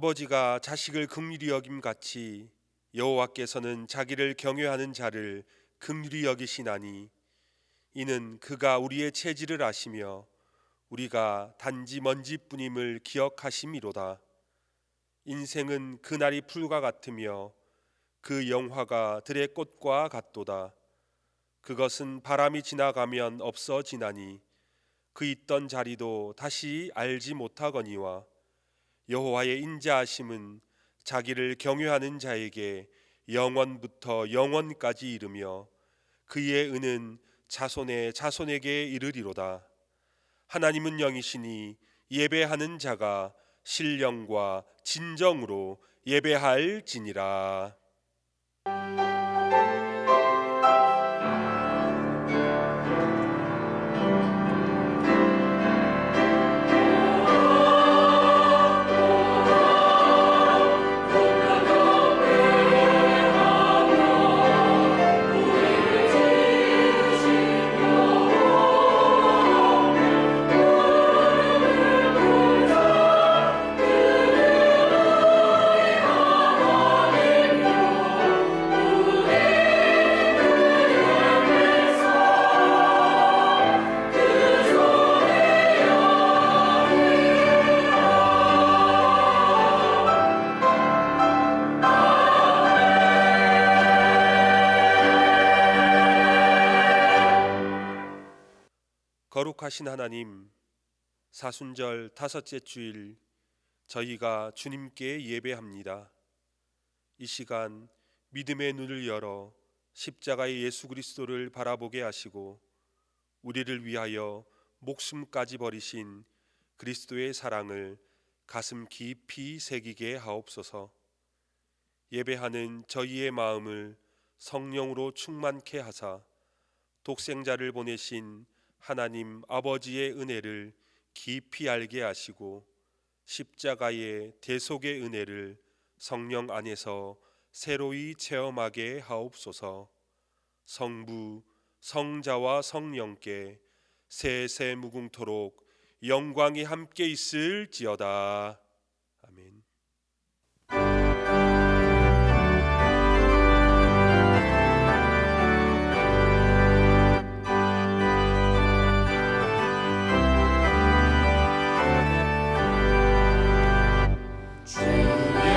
아버지가 자식을 긍휼히 여김 같이 여호와께서는 자기를 경외하는 자를 긍휼히 여기시나니 이는 그가 우리의 체질을 아시며 우리가 단지 먼지뿐임을 기억하심이로다. 인생은 그날이 풀과 같으며 그 영화가 들의 꽃과 같도다. 그것은 바람이 지나가면 없어지나니 그 있던 자리도 다시 알지 못하거니와 여호와의 인자하심은 자기를 경외하는 자에게 영원부터 영원까지 이르며 그의 은은 자손의 자손에게 이르리로다. 하나님은 영이시니 예배하는 자가 신령과 진정으로 예배할지니라. 거룩하신 하나님, 사순절 다섯째 주일 저희가 주님께 예배합니다. 이 시간 믿음의 눈을 열어 십자가의 예수 그리스도를 바라보게 하시고 우리를 위하여 목숨까지 버리신 그리스도의 사랑을 가슴 깊이 새기게 하옵소서. 예배하는 저희의 마음을 성령으로 충만케 하사 독생자를 보내신 하나님 아버지의 은혜를 깊이 알게 하시고 십자가의 대속의 은혜를 성령 안에서 새로이 체험하게 하옵소서. 성부, 성자와 성령께 세세 무궁토록 영광이 함께 있을지어다. 아멘. 찬양하여라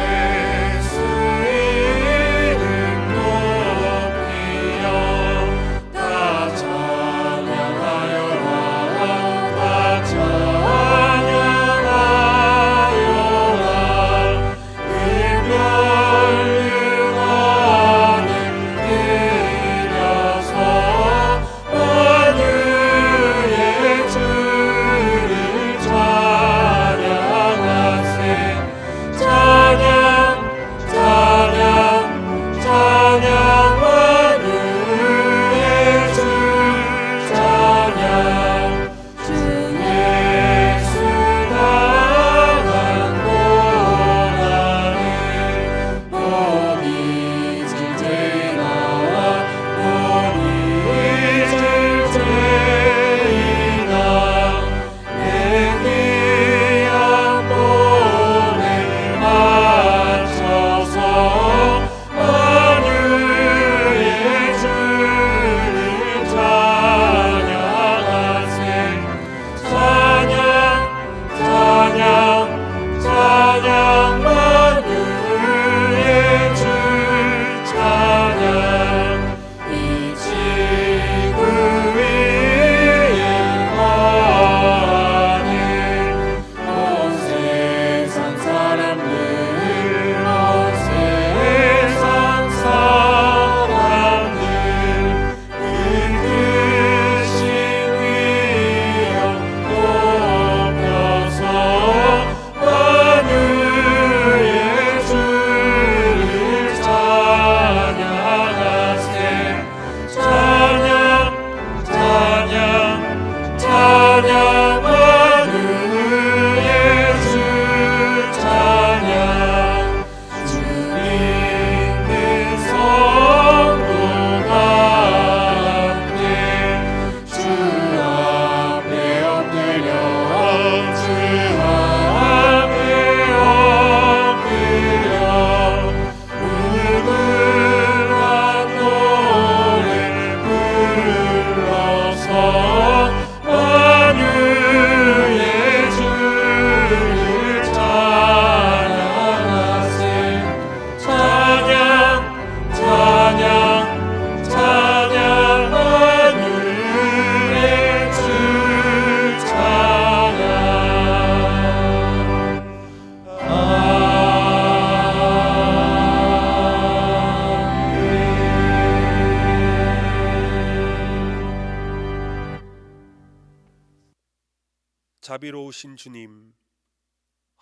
자비로우신 주님,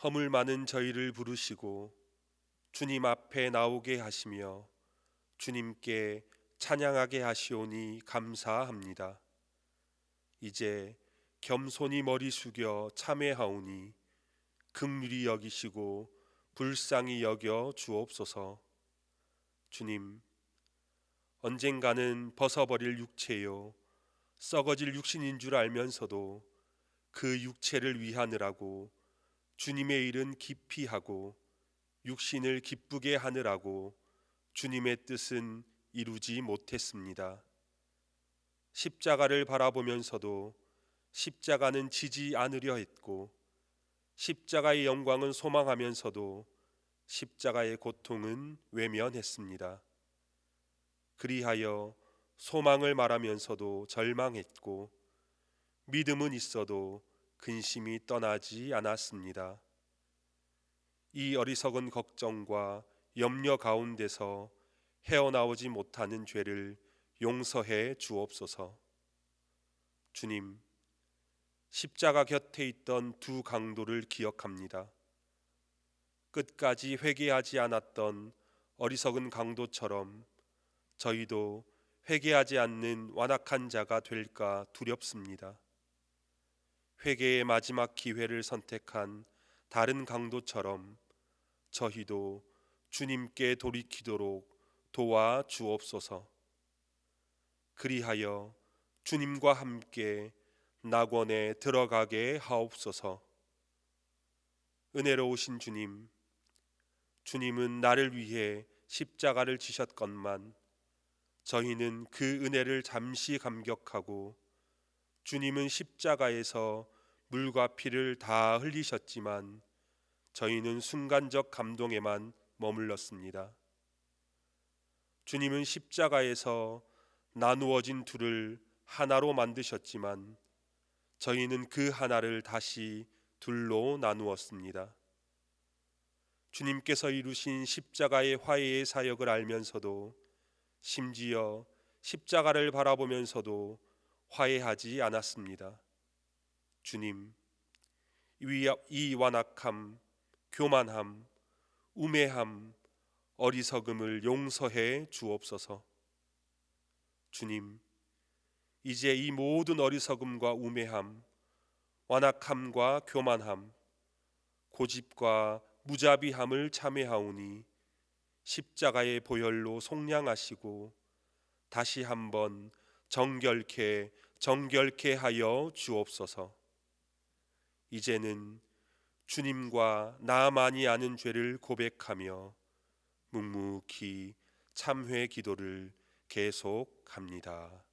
허물 많은 저희를 부르시고 주님 앞에 나오게 하시며 주님께 찬양하게 하시오니 감사합니다. 이제 겸손히 머리 숙여 참회하오니 긍휼히 여기시고 불쌍히 여겨 주옵소서. 주님, 언젠가는 벗어버릴 육체요 썩어질 육신인 줄 알면서도 그 육체를 위하느라고 주님의 일은 깊이 하고 육신을 기쁘게 하느라고 주님의 뜻은 이루지 못했습니다. 십자가를 바라보면서도 십자가는 지지 않으려 했고 십자가의 영광은 소망하면서도 십자가의 고통은 외면했습니다. 그리하여 소망을 말하면서도 절망했고 믿음은 있어도 근심이 떠나지 않았습니다. 이 어리석은 걱정과 염려 가운데서 헤어나오지 못하는 죄를 용서해 주옵소서. 주님, 십자가 곁에 있던 두 강도를 기억합니다. 끝까지 회개하지 않았던 어리석은 강도처럼 저희도 회개하지 않는 완악한 자가 될까 두렵습니다. 회개의 마지막 기회를 선택한 다른 강도처럼 저희도 주님께 돌이키도록 도와 주옵소서. 그리하여 주님과 함께 낙원에 들어가게 하옵소서. 은혜로우신 주님, 주님은 나를 위해 십자가를 지셨건만 저희는 그 은혜를 잠시 감격하고 주님은 십자가에서 물과 피를 다 흘리셨지만 저희는 순간적 감동에만 머물렀습니다. 주님은 십자가에서 나누어진 둘을 하나로 만드셨지만 저희는 그 하나를 다시 둘로 나누었습니다. 주님께서 이루신 십자가의 화해의 사역을 알면서도 심지어 십자가를 바라보면서도 화해하지 않았습니다. 주님, 이 완악함, 교만함, 우매함, 어리석음을 용서해 주옵소서. 주님, 이제 이 모든 어리석음과 우매함, 완악함과 교만함, 고집과 무자비함을 참회하오니 십자가의 보혈로 속량하시고 다시 한번 정결케 하여 주옵소서. 이제는 주님과 나만이 아는 죄를 고백하며 묵묵히 참회 기도를 계속합니다.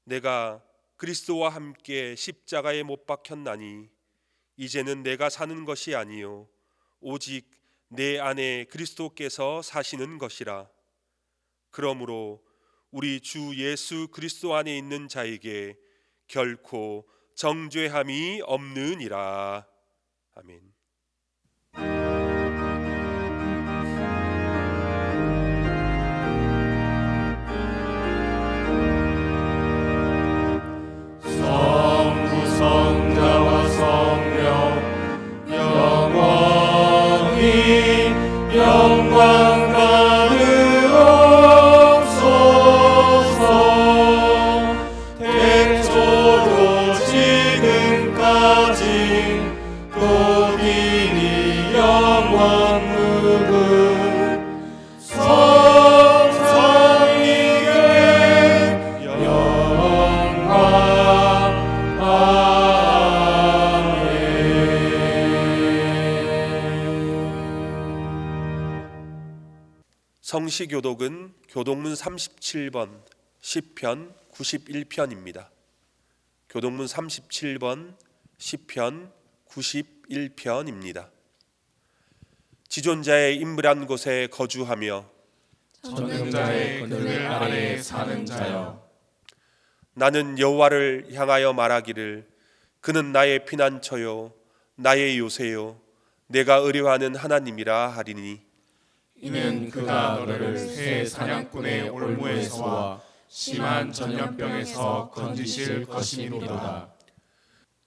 내가 그리스도와 함께 십자가에 못 박혔나니 이제는 내가 사는 것이 아니요 오직 내 안에 그리스도께서 사시는 것이라. 그러므로 우리 주 예수 그리스도 안에 있는 자에게 결코 정죄함이 없느니라. 아멘. 성자와 성령 영원히 영광 받으옵소서. 태초로 지금까지 또 이니 영원 무궁 성삼위의 영광. 성시교독은 교독문 37번, 시편 91편입니다. 교독문 37번, 시편 91편입니다. 지존자의 임밀한 곳에 거주하며 전능자의 그늘 아래에 사는 자여, 나는 여호와를 향하여 말하기를 그는 나의 피난처요 나의 요새요 내가 의뢰하는 하나님이라 하리니 이는 그가 너를 새 사냥꾼의 올무에서와 심한 전염병에서 건지실 것이니로다.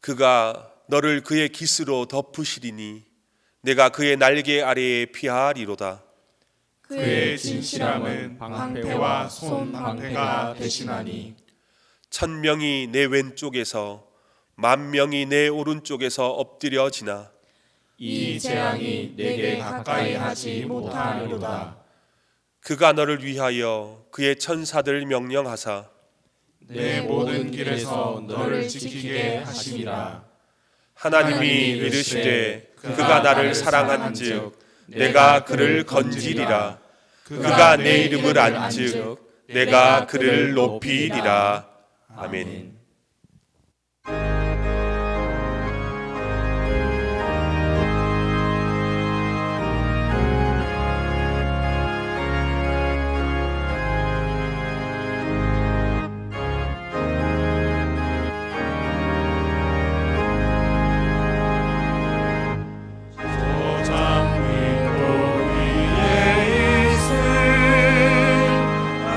그가 너를 그의 깃으로 덮으시리니 내가 그의 날개 아래에 피하리로다. 그의 진실함은 방패와 손방패가 대신하니 1000명이 내 왼쪽에서 10,000명이 내 오른쪽에서 엎드려지나 이 재앙이 내게 가까이 하지 못하리로다. 그가 너를 위하여 그의 천사들 명령하사 내 모든 길에서 너를 지키게 하시리라. 하나님이 이르시되 그가 나를 사랑한즉 내가 그를 건지리라. 그가 내 이름을 안즉 내가 그를 높이리라. 아멘.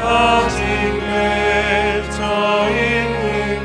아직 맺혀 있는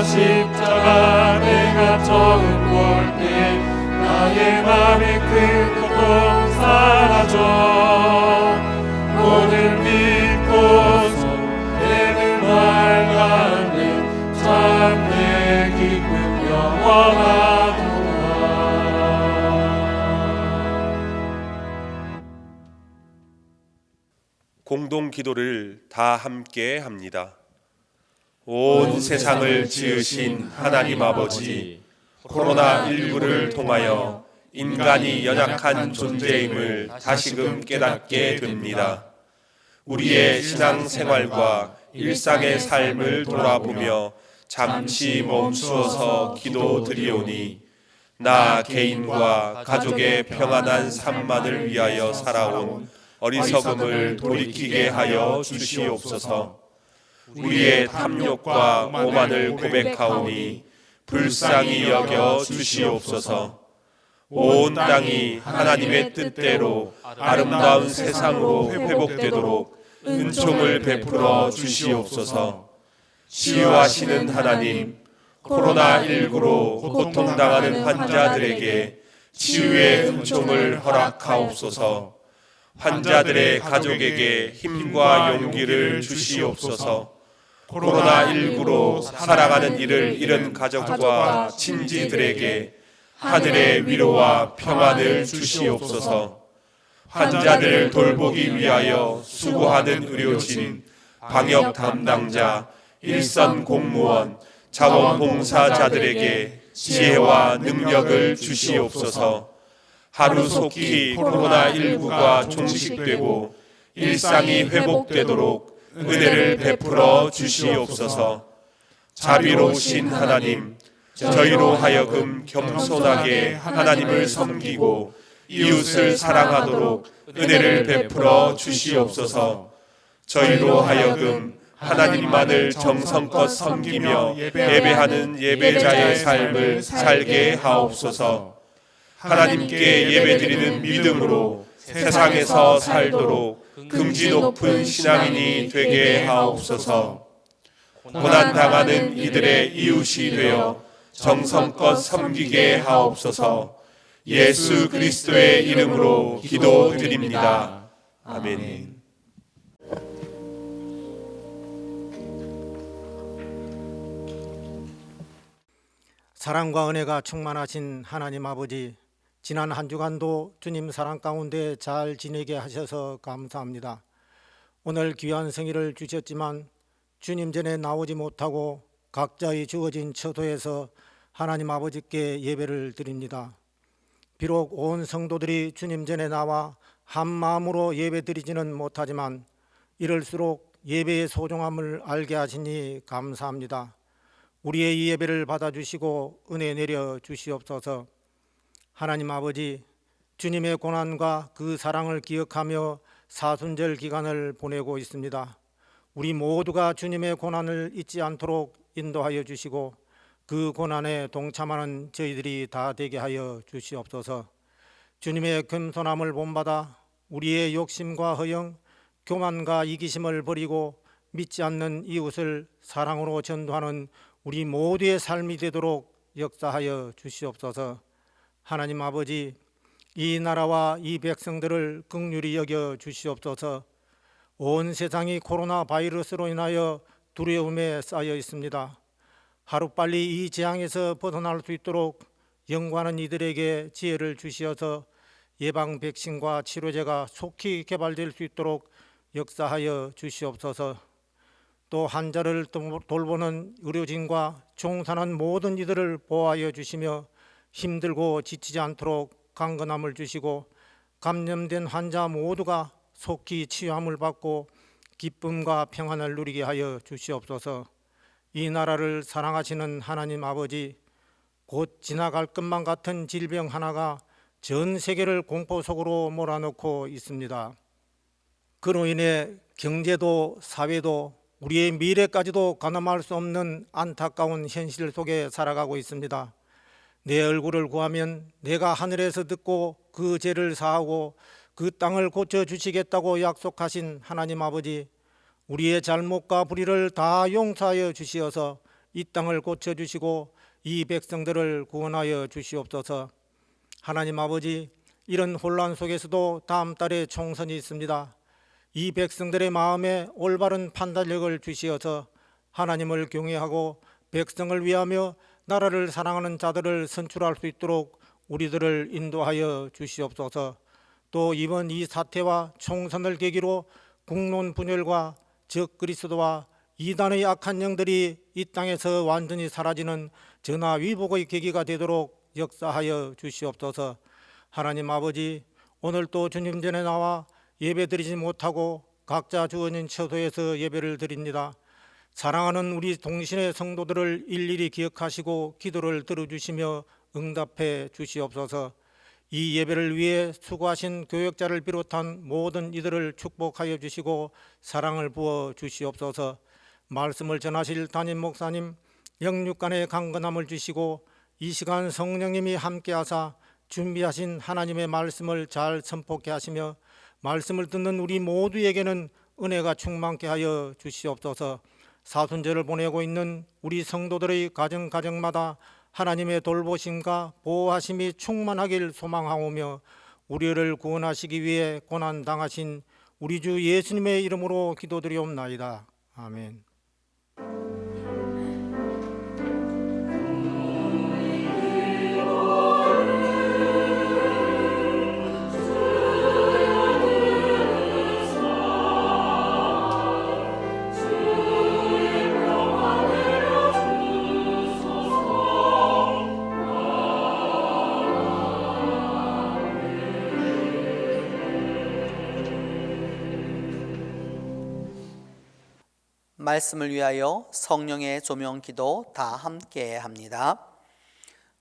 십자가 내가 처음 볼 때 나의 맘에 큰 고통 사라져 오늘 믿고서 내는 밝았네 참 내 기쁨 영원하도다. 공동 기도를 다 함께 합니다. 온 세상을 지으신 하나님 아버지, 코로나19를 통하여 인간이 연약한 존재임을 다시금 깨닫게 됩니다. 우리의 신앙생활과 일상의 삶을 돌아보며 잠시 멈추어서 기도드리오니 나 개인과 가족의 평안한 삶만을 위하여 살아온 어리석음을 돌이키게 하여 주시옵소서. 우리의 탐욕과 오만을 고백하오니 불쌍히 여겨 주시옵소서. 온 땅이 하나님의 뜻대로 아름다운 세상으로 회복되도록 은총을 베풀어 주시옵소서. 치유하시는 하나님, 코로나19로 고통당하는 환자들에게 치유의 은총을 허락하옵소서. 환자들의 가족에게 힘과 용기를 주시옵소서. 코로나19로 살아가는 이를 잃은 가족과 친지들에게 하늘의 위로와 평안을 주시옵소서. 환자들을 돌보기 위하여 수고하는 의료진, 방역 담당자, 일선 공무원, 자원봉사자들에게 지혜와 능력을 주시옵소서. 하루속히 코로나19가 종식되고 일상이 회복되도록 은혜를 베풀어 주시옵소서. 자비로우신 하나님, 저희로 하여금 겸손하게 하나님을 섬기고 이웃을 사랑하도록 은혜를 베풀어 주시옵소서. 저희로 하여금 하나님만을 정성껏 섬기며 예배하는 예배자의 삶을 살게 하옵소서. 하나님께 예배드리는 믿음으로 세상에서 살도록 긍지 높은 신앙인이 되게 하옵소서. 고난당하는 이들의 이웃이 되어 정성껏 섬기게 하옵소서. 예수 그리스도의 이름으로 기도드립니다. 아멘. 사랑과 은혜가 충만하신 하나님 아버지, 지난 한 주간도 주님 사랑 가운데 잘 지내게 하셔서 감사합니다. 오늘 귀한 성의를 주셨지만 주님 전에 나오지 못하고 각자의 주어진 처소에서 하나님 아버지께 예배를 드립니다. 비록 온 성도들이 주님 전에 나와 한 마음으로 예배 드리지는 못하지만 이럴수록 예배의 소중함을 알게 하시니 감사합니다. 우리의 이 예배를 받아주시고 은혜 내려 주시옵소서. 하나님 아버지, 주님의 고난과 그 사랑을 기억하며 사순절 기간을 보내고 있습니다. 우리 모두가 주님의 고난을 잊지 않도록 인도하여 주시고 그 고난에 동참하는 저희들이 다 되게 하여 주시옵소서. 주님의 겸손함을 본받아 우리의 욕심과 허영, 교만과 이기심을 버리고 믿지 않는 이웃을 사랑으로 전도하는 우리 모두의 삶이 되도록 역사하여 주시옵소서. 하나님 아버지, 이 나라와 이 백성들을 긍휼히 여겨 주시옵소서. 온 세상이 코로나 바이러스로 인하여 두려움에 쌓여 있습니다. 하루빨리 이 재앙에서 벗어날 수 있도록 연구하는 이들에게 지혜를 주시어서 예방 백신과 치료제가 속히 개발될 수 있도록 역사하여 주시옵소서. 또 환자를 돌보는 의료진과 종사하는 모든 이들을 보호하여 주시며 힘들고 지치지 않도록 강건함을 주시고 감염된 환자 모두가 속히 치유함을 받고 기쁨과 평안을 누리게 하여 주시옵소서. 이 나라를 사랑하시는 하나님 아버지, 곧 지나갈 것만 같은 질병 하나가 전 세계를 공포 속으로 몰아넣고 있습니다. 그로 인해 경제도 사회도 우리의 미래까지도 가늠할 수 없는 안타까운 현실 속에 살아가고 있습니다. 내 얼굴을 구하면 내가 하늘에서 듣고 그 죄를 사하고 그 땅을 고쳐주시겠다고 약속하신 하나님 아버지, 우리의 잘못과 불의를 다 용서하여 주시어서 이 땅을 고쳐주시고 이 백성들을 구원하여 주시옵소서. 하나님 아버지, 이런 혼란 속에서도 다음 달에 총선이 있습니다. 이 백성들의 마음에 올바른 판단력을 주시어서 하나님을 경외하고 백성을 위하며 나라를 사랑하는 자들을 선출할 수 있도록 우리들을 인도하여 주시옵소서. 또 이번 이 사태와 총선을 계기로 국론 분열과 적 그리스도와 이단의 악한 영들이 이 땅에서 완전히 사라지는 전화위복의 계기가 되도록 역사하여 주시옵소서. 하나님 아버지, 오늘 또 주님 전에 나와 예배드리지 못하고 각자 주어진 처소에서 예배를 드립니다. 사랑하는 우리 동신의 성도들을 일일이 기억하시고 기도를 들어주시며 응답해 주시옵소서. 이 예배를 위해 수고하신 교역자를 비롯한 모든 이들을 축복하여 주시고 사랑을 부어 주시옵소서. 말씀을 전하실 담임 목사님 영육간의 강건함을 주시고 이 시간 성령님이 함께하사 준비하신 하나님의 말씀을 잘 선포케 하시며 말씀을 듣는 우리 모두에게는 은혜가 충만케 하여 주시옵소서. 사순절을 보내고 있는 우리 성도들의 가정마다 하나님의 돌보심과 보호하심이 충만하길 소망하오며 우리를 구원하시기 위해 고난당하신 우리 주 예수님의 이름으로 기도드리옵나이다. 아멘. 말씀을 위하여 성령의 조명 기도 다 함께 합니다.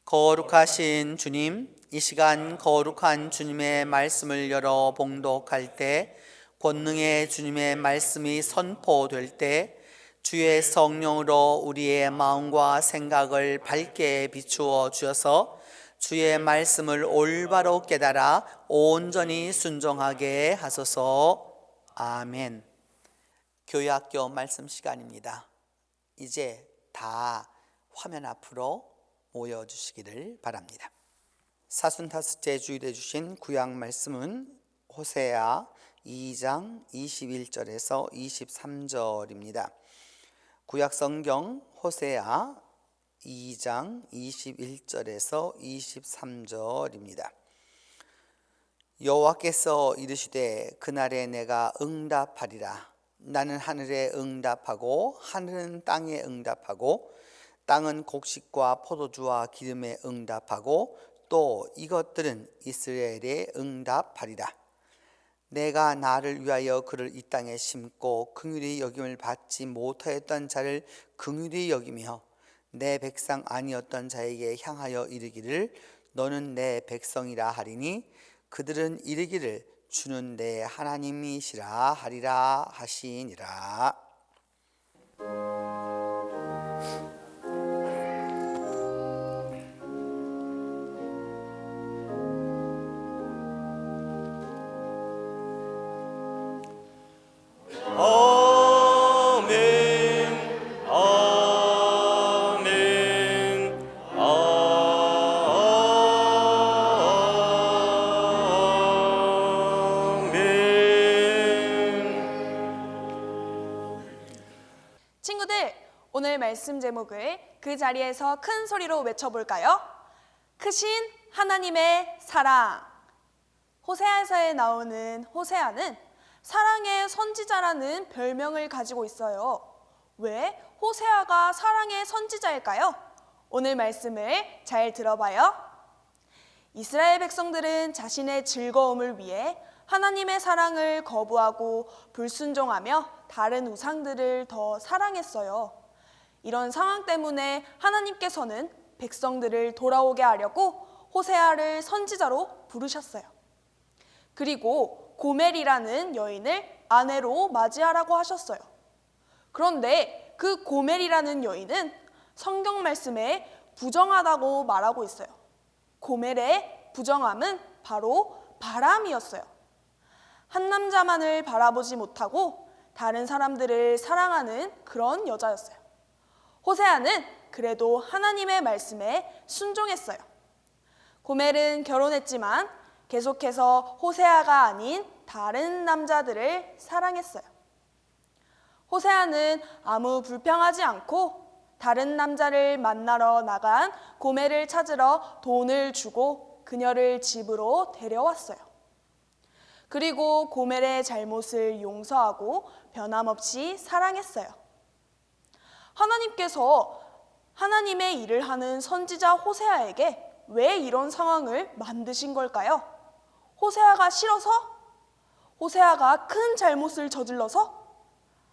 거룩하신 주님, 이 시간 거룩한 주님의 말씀을 열어 봉독할 때, 권능의 주님의 말씀이 선포될 때 주의 성령으로 우리의 마음과 생각을 밝게 비추어 주셔서 주의 말씀을 올바로 깨달아 온전히 순종하게 하소서. 아멘. 교회학교 말씀 시간입니다. 이제 다 화면 앞으로 모여주시기를 바랍니다. 55째 주일에 주신 구약 말씀은 호세아 2장 21절에서 23절입니다. 구약 성경 호세아 2장 21절에서 23절입니다. 여호와께서 이르시되 그날에 내가 응답하리라. 나는 하늘에 응답하고 하늘은 땅에 응답하고 땅은 곡식과 포도주와 기름에 응답하고 또 이것들은 이스라엘에 응답하리라. 내가 나를 위하여 그를 이 땅에 심고 긍휼히 여김을 받지 못하였던 자를 긍휼히 여기며 내 백성 아니었던 자에게 향하여 이르기를 너는 내 백성이라 하리니 그들은 이르기를 주는 내 하나님이시라 하리라 하시니라. 친구들, 오늘 말씀 제목을 그 자리에서 큰 소리로 외쳐볼까요? 크신 하나님의 사랑. 호세아서에 나오는 호세아는 사랑의 선지자라는 별명을 가지고 있어요. 왜 호세아가 사랑의 선지자일까요? 오늘 말씀을 잘 들어봐요. 이스라엘 백성들은 자신의 즐거움을 위해 하나님의 사랑을 거부하고 불순종하며 다른 우상들을 더 사랑했어요. 이런 상황 때문에 하나님께서는 백성들을 돌아오게 하려고 호세아를 선지자로 부르셨어요. 그리고 고멜이라는 여인을 아내로 맞이하라고 하셨어요. 그런데 그 고멜이라는 여인은 성경 말씀에 부정하다고 말하고 있어요. 고멜의 부정함은 바로 바람이었어요. 한 남자만을 바라보지 못하고 다른 사람들을 사랑하는 그런 여자였어요. 호세아는 그래도 하나님의 말씀에 순종했어요. 고멜은 결혼했지만 계속해서 호세아가 아닌 다른 남자들을 사랑했어요. 호세아는 아무 불평하지 않고 다른 남자를 만나러 나간 고멜을 찾으러 돈을 주고 그녀를 집으로 데려왔어요. 그리고 고멜의 잘못을 용서하고 변함없이 사랑했어요. 하나님께서 하나님의 일을 하는 선지자 호세아에게 왜 이런 상황을 만드신 걸까요? 호세아가 싫어서? 호세아가 큰 잘못을 저질러서?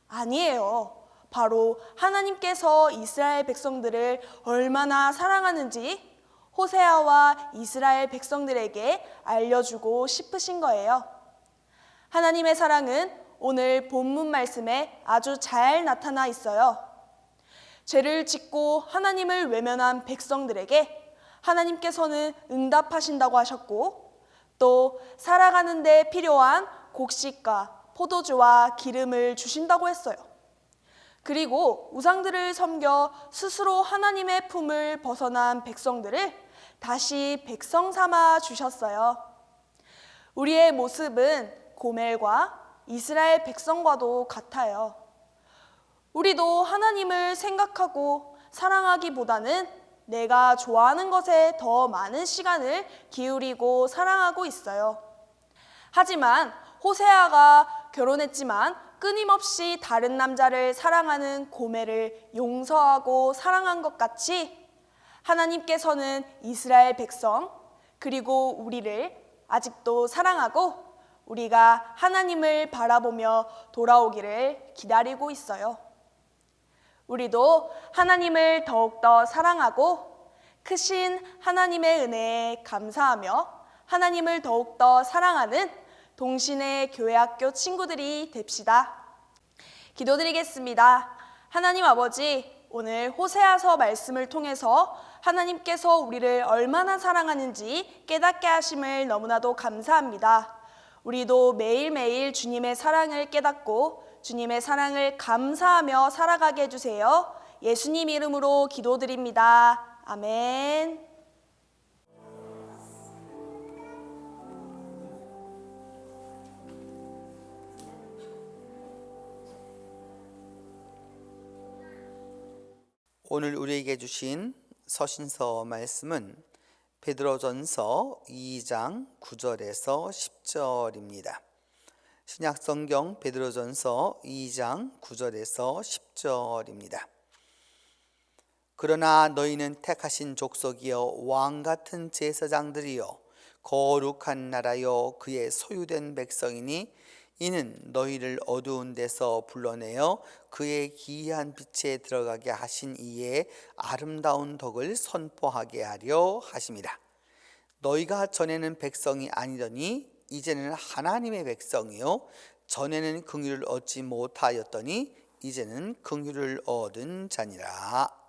아니에요. 바로 하나님께서 이스라엘 백성들을 얼마나 사랑하는지 호세아와 이스라엘 백성들에게 알려주고 싶으신 거예요. 하나님의 사랑은 오늘 본문 말씀에 아주 잘 나타나 있어요. 죄를 짓고 하나님을 외면한 백성들에게 하나님께서는 응답하신다고 하셨고, 또 살아가는 데 필요한 곡식과 포도주와 기름을 주신다고 했어요. 그리고 우상들을 섬겨 스스로 하나님의 품을 벗어난 백성들을 다시 백성 삼아 주셨어요. 우리의 모습은 고멜과 이스라엘 백성과도 같아요. 우리도 하나님을 생각하고 사랑하기보다는 내가 좋아하는 것에 더 많은 시간을 기울이고 사랑하고 있어요. 하지만 호세아가 결혼했지만 끊임없이 다른 남자를 사랑하는 고멜을 용서하고 사랑한 것 같이 하나님께서는 이스라엘 백성 그리고 우리를 아직도 사랑하고 우리가 하나님을 바라보며 돌아오기를 기다리고 있어요. 우리도 하나님을 더욱더 사랑하고 크신 하나님의 은혜에 감사하며 하나님을 더욱더 사랑하는 동신의 교회학교 친구들이 됩시다. 기도드리겠습니다. 하나님 아버지, 오늘 호세아서 말씀을 통해서 하나님께서 우리를 얼마나 사랑하는지 깨닫게 하심을 너무나도 감사합니다. 우리도 매일매일 주님의 사랑을 깨닫고 주님의 사랑을 감사하며 살아가게 해주세요. 예수님 이름으로 기도드립니다. 아멘. 오늘 우리에게 주신 서신서 말씀은 베드로전서 2장 9절에서 10절입니다. 신약성경 베드로전서 2장 9절에서 10절입니다. 그러나 너희는 택하신 족속이여 왕같은 제사장들이여 거룩한 나라여 그의 소유된 백성이니 이는 너희를 어두운 데서 불러내어 그의 기이한 빛에 들어가게 하신 이의 아름다운 덕을 선포하게 하려 하심이라. 너희가 전에는 백성이 아니더니 이제는 하나님의 백성이요 전에는 긍휼을 얻지 못하였더니 이제는 긍휼을 얻은 자니라.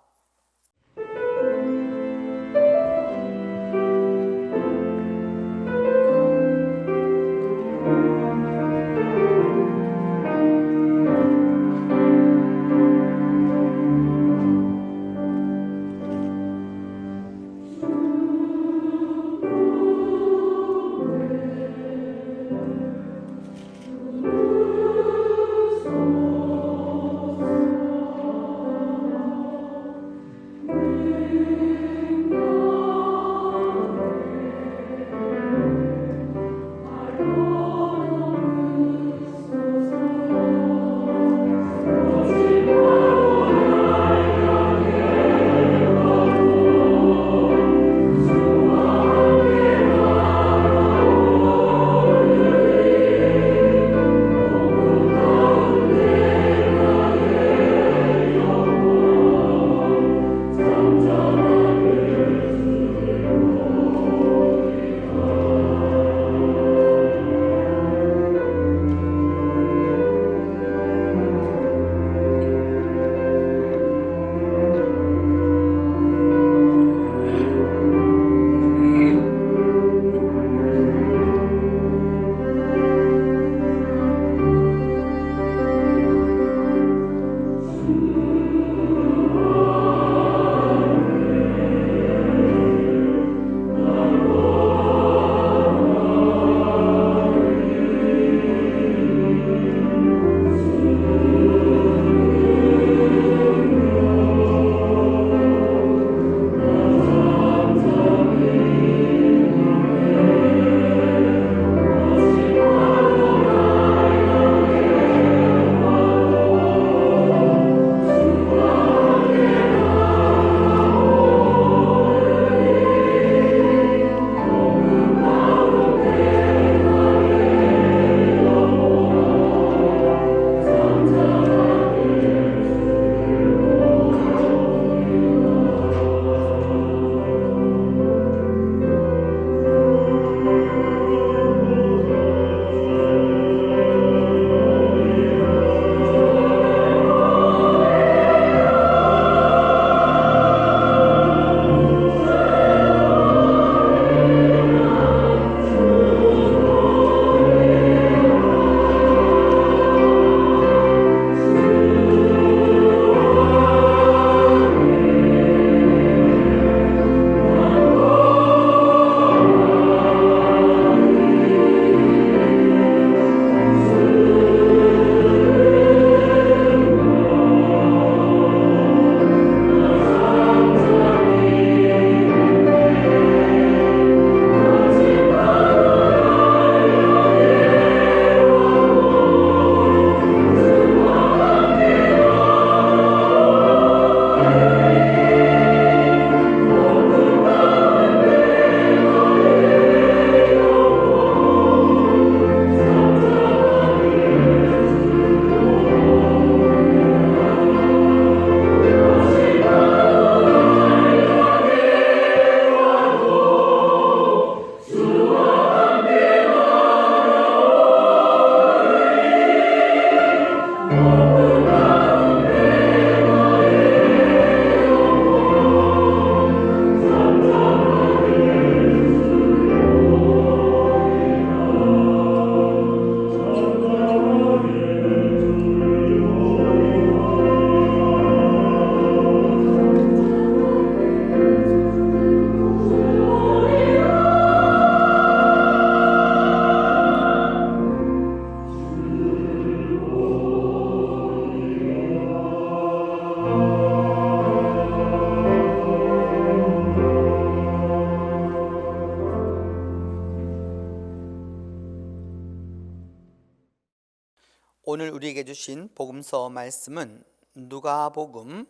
오늘 우리에게 주신 복음서 말씀은 누가복음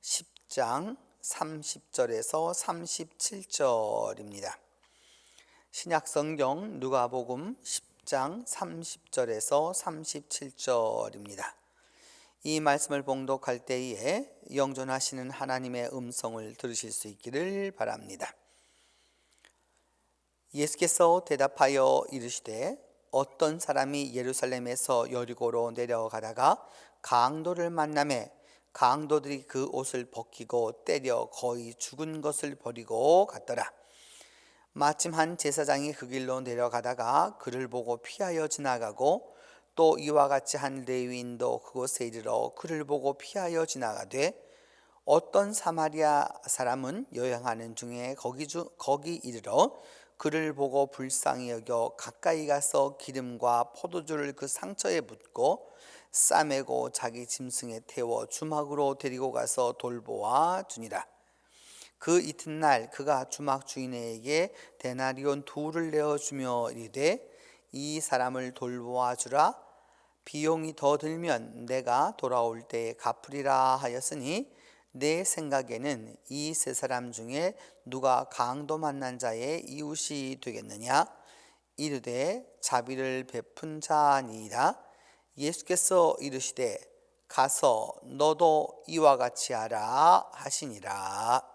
10장 30절에서 37절입니다. 신약성경 누가복음 10장 30절에서 37절입니다. 이 말씀을 봉독할 때에 영존하시는 하나님의 음성을 들으실 수 있기를 바랍니다. 예수께서 대답하여 이르시되 어떤 사람이 예루살렘에서 여리고로 내려가다가 강도를 만나매 강도들이 그 옷을 벗기고 때려 거의 죽은 것을 버리고 갔더라. 마침 한 제사장이 그 길로 내려가다가 그를 보고 피하여 지나가고 또 이와 같이 한 레위인도 그곳에 이르러 그를 보고 피하여 지나가되 어떤 사마리아 사람은 여행하는 중에 거기 이르러 그를 보고 불쌍히 여겨 가까이 가서 기름과 포도주를 그 상처에 붓고 싸매고 자기 짐승에 태워 주막으로 데리고 가서 돌보아 주니라. 그 이튿날 그가 주막 주인에게 데나리온 2를 내어주며 이르되 이 사람을 돌보아 주라. 비용이 더 들면 내가 돌아올 때에 갚으리라 하였으니 내 생각에는 이 세 사람 중에 누가 강도 만난 자의 이웃이 되겠느냐? 이르되 자비를 베푼 자니이다. 예수께서 이르시되 가서 너도 이와 같이 하라 하시니라.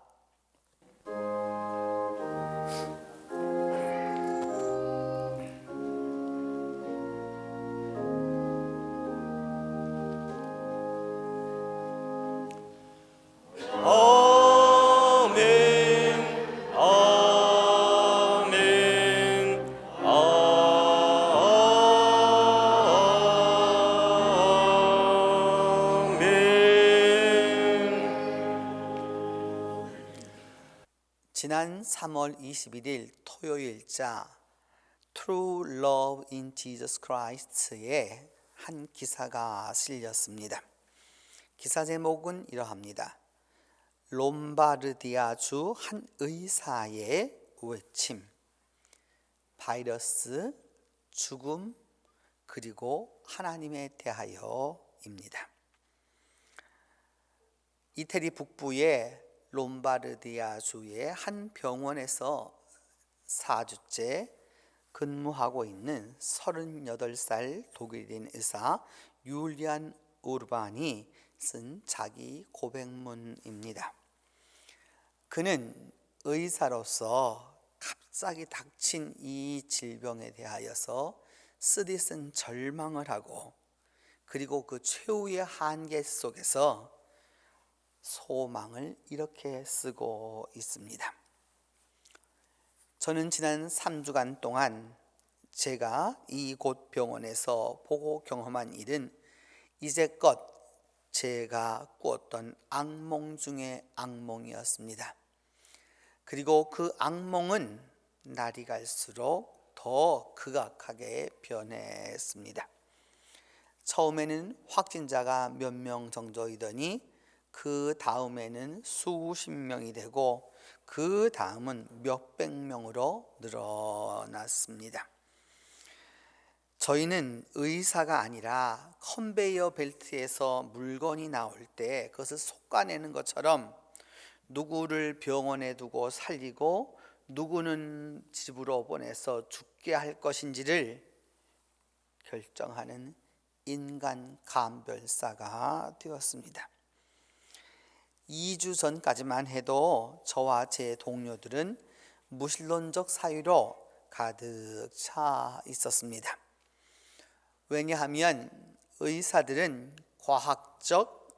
지난 3월 21일 토요일자 True Love in Jesus Christ의 한 기사가 실렸습니다. 기사 제목은 이러합니다. 롬바르디아주 한 의사의 외침, 바이러스, 죽음, 그리고 하나님에 대하여입니다. 이태리 북부의 롬바르디아주의 한 병원에서 4주째 근무하고 있는 38살 독일인 의사 율리안 우르반이 쓴 자기 고백문입니다. 그는 의사로서 갑자기 닥친 이 질병에 대하여서 쓰디쓴 절망을 하고 그리고 그 최후의 한계 속에서 소망을 이렇게 쓰고 있습니다. 저는 지난 3주간 동안 제가 이곳 병원에서 보고 경험한 일은 이제껏 제가 꾸었던 악몽 중에 악몽이었습니다. 그리고 그 악몽은 날이 갈수록 더 극악하게 변했습니다. 처음에는 확진자가 몇 명 정도이더니 그 다음에는 수십 명이 되고 그 다음은 몇백 명으로 늘어났습니다. 저희는 의사가 아니라 컨베이어 벨트에서 물건이 나올 때 그것을 솎아내는 것처럼 누구를 병원에 두고 살리고 누구는 집으로 보내서 죽게 할 것인지를 결정하는 인간 감별사가 되었습니다. 2주 전까지만 해도 저와 제 동료들은 무신론적 사유로 가득 차 있었습니다. 왜냐하면 의사들은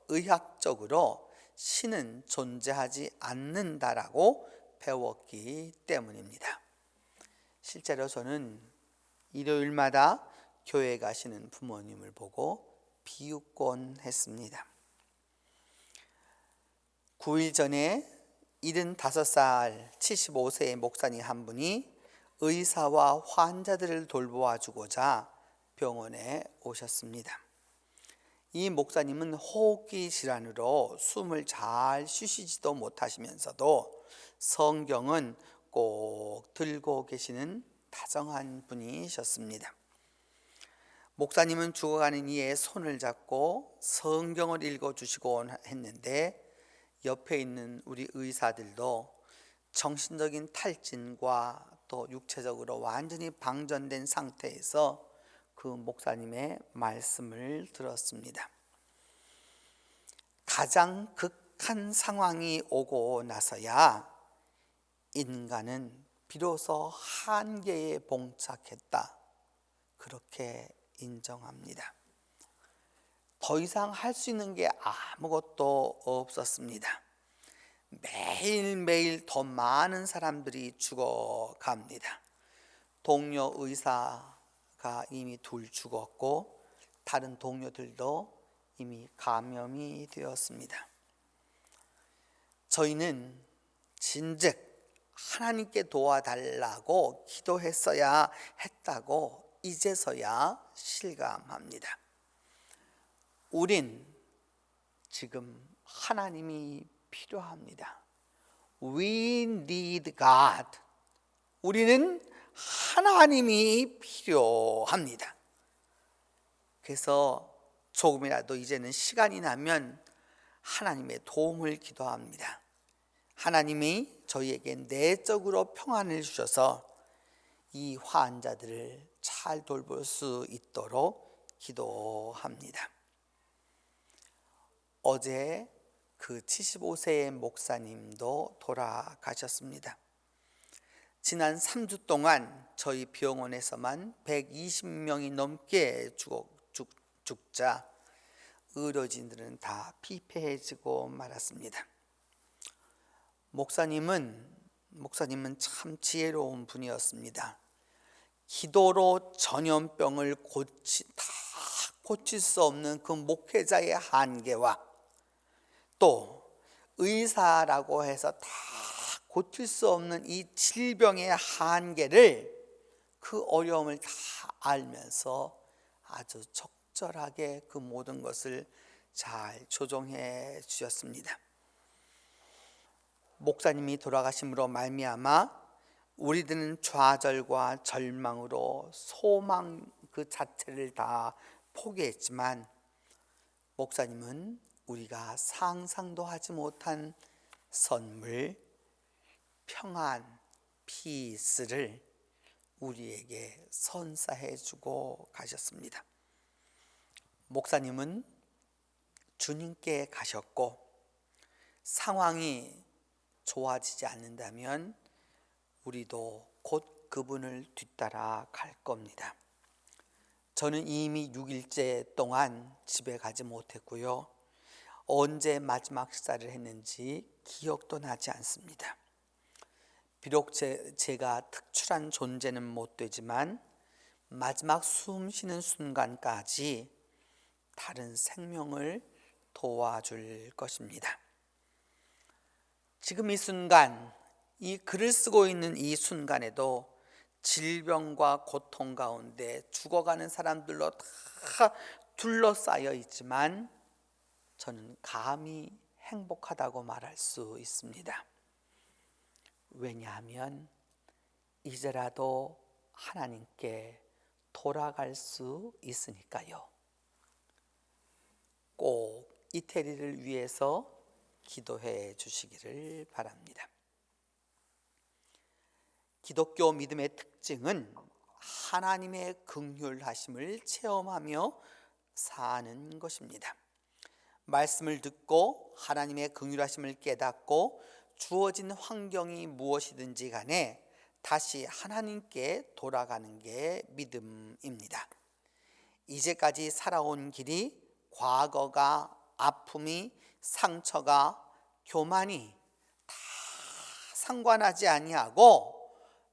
의학적으로 신은 존재하지 않는다라고 배웠기 때문입니다. 실제로 저는 일요일마다 교회 가시는 부모님을 보고 비웃곤 했습니다. 9일 전에 75살 75세의 목사님 한 분이 의사와 환자들을 돌보아 주고자 병원에 오셨습니다. 이 목사님은 호흡기 질환으로 숨을 잘 쉬시지도 못하시면서도 성경은 꼭 들고 계시는 다정한 분이셨습니다. 목사님은 죽어가는 이의 손을 잡고 성경을 읽어주시곤 했는데 옆에 있는 우리 의사들도 정신적인 탈진과 또 육체적으로 완전히 방전된 상태에서 그 목사님의 말씀을 들었습니다. 가장 극한 상황이 오고 나서야 인간은 비로소 한계에 봉착했다, 그렇게 인정합니다. 더 이상 할 수 있는 게 아무것도 없었습니다. 매일매일 더 많은 사람들이 죽어갑니다. 동료 의사가 이미 둘 죽었고 다른 동료들도 이미 감염이 되었습니다. 저희는 진즉 하나님께 도와달라고 기도했어야 했다고 이제서야 실감합니다. 우린 지금 하나님이 필요합니다. We need God. 우리는 하나님이 필요합니다. 그래서 조금이라도 이제는 시간이 나면 하나님의 도움을 기도합니다. 하나님이 저희에게 내적으로 평안을 주셔서 이 환자들을 잘 돌볼 수 있도록 기도합니다. 어제 그 75세의 목사님도 돌아가셨습니다. 지난 3주 동안 저희 병원에서만 120명이 넘게 죽자 의료진들은 다 피폐해지고 말았습니다. 목사님은 참 지혜로운 분이었습니다. 기도로 전염병을 고칠 수 없는 그 목회자의 한계와 또 의사라고 해서 다 고칠 수 없는 이 질병의 한계를, 그 어려움을 다 알면서 아주 적절하게 그 모든 것을 잘 조정해 주셨습니다. 목사님이 돌아가심으로 말미암아 우리들은 좌절과 절망으로 소망 그 자체를 다 포기했지만 목사님은 우리가 상상도 하지 못한 선물, 평안, 피스를 우리에게 선사해 주고 가셨습니다. 목사님은 주님께 가셨고 상황이 좋아지지 않는다면 우리도 곧 그분을 뒤따라 갈 겁니다. 저는 이미 6일째 동안 집에 가지 못했고요. 언제 마지막 식사를 했는지 기억도 나지 않습니다. 비록 제가 특출한 존재는 못 되지만 마지막 숨 쉬는 순간까지 다른 생명을 도와줄 것입니다. 지금 이 순간, 이 글을 쓰고 있는 이 순간에도 질병과 고통 가운데 죽어가는 사람들로 다 둘러싸여 있지만 저는 감히 행복하다고 말할 수 있습니다. 왜냐하면 이제라도 하나님께 돌아갈 수 있으니까요. 꼭 이태리를 위해서 기도해 주시기를 바랍니다. 기독교 믿음의 특징은 하나님의 긍휼하심을 체험하며 사는 것입니다. 말씀을 듣고 하나님의 긍휼하심을 깨닫고 주어진 환경이 무엇이든지 간에 다시 하나님께 돌아가는 게 믿음입니다. 이제까지 살아온 길이 과거가, 아픔이, 상처가, 교만이 다 상관하지 아니하고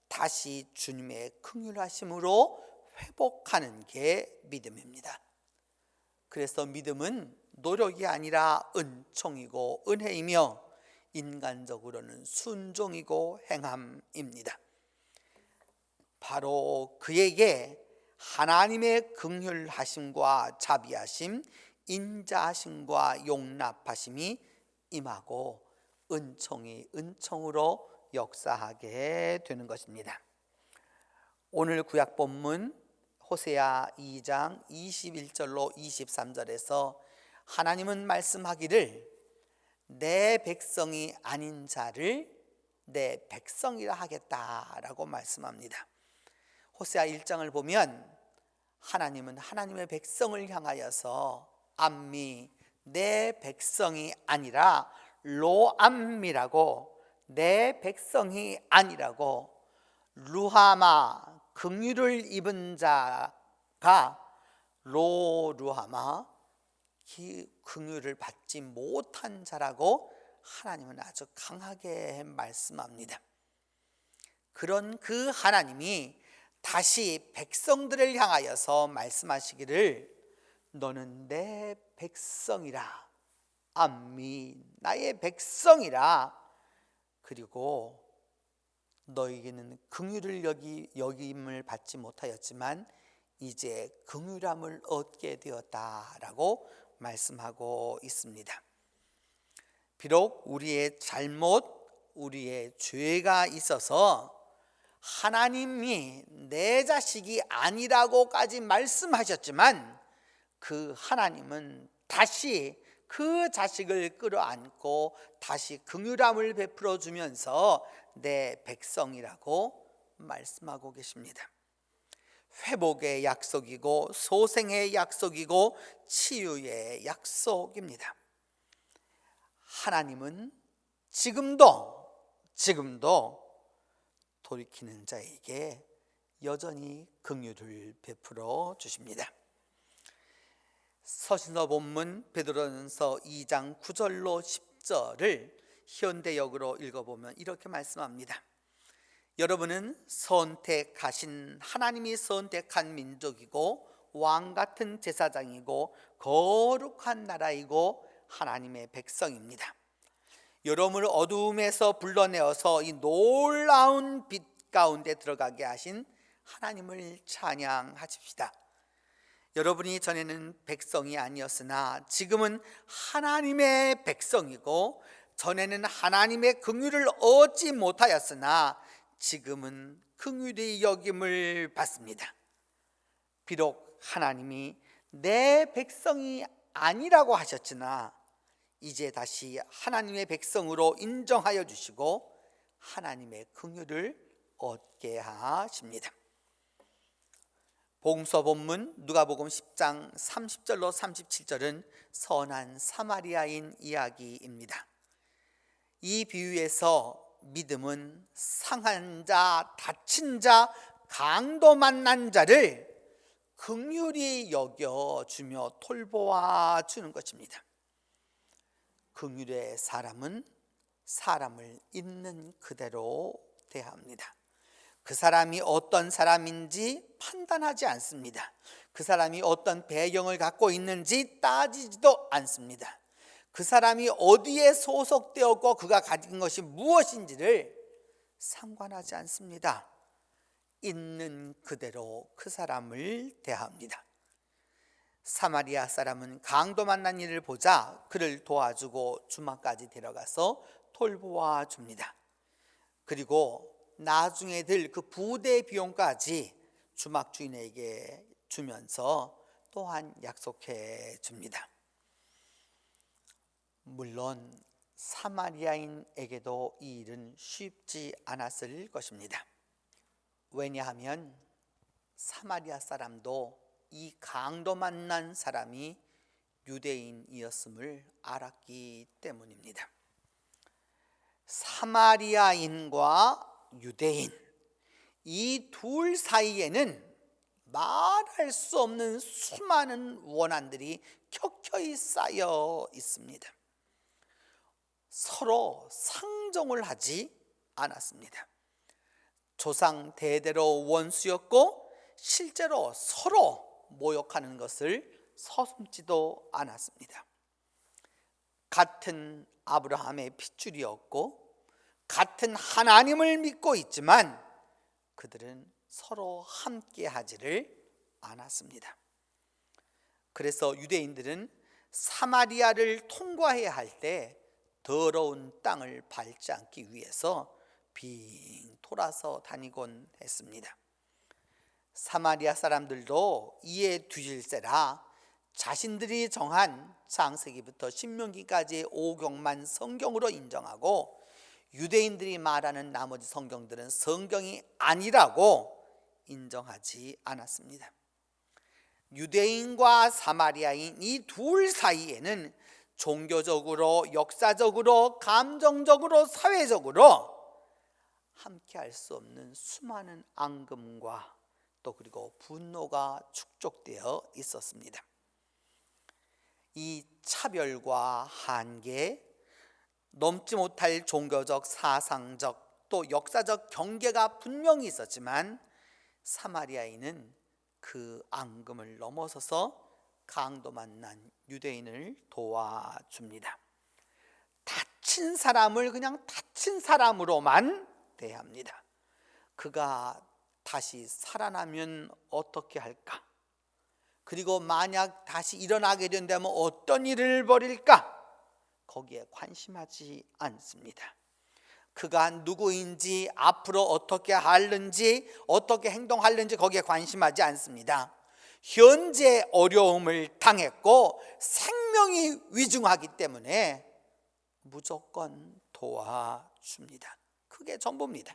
다시 주님의 긍휼하심으로 회복하는 게 믿음입니다. 그래서 믿음은 노력이 아니라 은총이고 은혜이며 인간적으로는 순종이고 행함입니다. 바로 그에게 하나님의 긍휼하심과 자비하심, 인자하심과 용납하심이 임하고 은총이 은총으로 역사하게 되는 것입니다. 오늘 구약 본문 호세아 2장 21절로 23절에서 하나님은 말씀하기를 내 백성이 아닌 자를 내 백성이라 하겠다라고 말씀합니다. 호세아 1장을 보면 하나님은 하나님의 백성을 향하여서 암미 내 백성이 아니라 로암미라고 내 백성이 아니라고 루하마 긍휼을 입은 자가 로루하마 긍휼을 받지 못한 자라고 하나님은 아주 강하게 말씀합니다. 그런 그 하나님이 다시 백성들을 향하여서 말씀하시기를 너는 내 백성이라 암미 나의 백성이라 그리고 너에게는 긍휼을 여김을 받지 못하였지만 이제 긍휼함을 얻게 되었다라고 말씀하고 있습니다. 비록 우리의 잘못, 우리의 죄가 있어서 하나님이 내 자식이 아니라고까지 말씀하셨지만 그 하나님은 다시 그 자식을 끌어안고 다시 긍휼함을 베풀어 주면서 내 백성이라고 말씀하고 계십니다. 회복의 약속이고 소생의 약속이고 치유의 약속입니다. 하나님은 지금도 돌이키는 자에게 여전히 긍휼을 베풀어 주십니다. 서신서 본문 베드로전서 2장 9절로 10절을 현대역으로 읽어보면 이렇게 말씀합니다. 여러분은 선택하신 하나님이 선택한 민족이고 왕같은 제사장이고 거룩한 나라이고 하나님의 백성입니다. 여러분을 어두움에서 불러내어서 이 놀라운 빛 가운데 들어가게 하신 하나님을 찬양하십시다. 여러분이 전에는 백성이 아니었으나 지금은 하나님의 백성이고 전에는 하나님의 긍휼을 얻지 못하였으나 지금은 긍휼히 여김을 받습니다. 비록 하나님이 내 백성이 아니라고 하셨으나 이제 다시 하나님의 백성으로 인정하여 주시고 하나님의 긍휼을 얻게 하십니다. 복음서 본문 누가복음 10장 30절로 37절은 선한 사마리아인 이야기입니다. 이 비유에서 믿음은 상한 자, 다친 자, 강도 만난 자를 긍휼히 여겨주며 돌보아 주는 것입니다. 긍휼의 사람은 사람을 있는 그대로 대합니다. 그 사람이 어떤 사람인지 판단하지 않습니다. 그 사람이 어떤 배경을 갖고 있는지 따지지도 않습니다. 그 사람이 어디에 소속되었고 그가 가진 것이 무엇인지를 상관하지 않습니다. 있는 그대로 그 사람을 대합니다. 사마리아 사람은 강도 만난 일을 보자 그를 도와주고 주막까지 데려가서 돌보아 줍니다. 그리고 나중에 들 그 부대 비용까지 주막 주인에게 주면서 또한 약속해 줍니다. 물론 사마리아인에게도 이 일은 쉽지 않았을 것입니다. 왜냐하면 사마리아 사람도 이 강도 만난 사람이 유대인이었음을 알았기 때문입니다. 사마리아인과 유대인 이 둘 사이에는 말할 수 없는 수많은 원한들이 켜켜이 쌓여 있습니다. 서로 상종을 하지 않았습니다. 조상 대대로 원수였고 실제로 서로 모욕하는 것을 서슴지도 않았습니다. 같은 아브라함의 핏줄이었고 같은 하나님을 믿고 있지만 그들은 서로 함께 하지를 않았습니다. 그래서 유대인들은 사마리아를 통과해야 할 때 더러운 땅을 밟지 않기 위해서 빙 돌아서 다니곤 했습니다. 사마리아 사람들도 이에 뒤질세라 자신들이 정한 창세기부터 신명기까지의 5경만 성경으로 인정하고 유대인들이 말하는 나머지 성경들은 성경이 아니라고 인정하지 않았습니다. 유대인과 사마리아인 이 둘 사이에는 종교적으로, 역사적으로, 감정적으로, 사회적으로 함께 할 수 없는 수많은 앙금과 또 그리고 분노가 축적되어 있었습니다. 이 차별과 한계, 넘지 못할 종교적, 사상적 또 역사적 경계가 분명히 있었지만 사마리아인은 그 앙금을 넘어서서 강도 만난 유대인을 도와줍니다. 다친 사람을 그냥 다친 사람으로만 대합니다. 그가 다시 살아나면 어떻게 할까? 그리고 만약 다시 일어나게 된다면 어떤 일을 벌일까? 거기에 관심하지 않습니다. 그가 누구인지, 앞으로 어떻게 하는지, 어떻게 행동하는지 거기에 관심하지 않습니다. 현재 어려움을 당했고 생명이 위중하기 때문에 무조건 도와줍니다. 그게 전부입니다.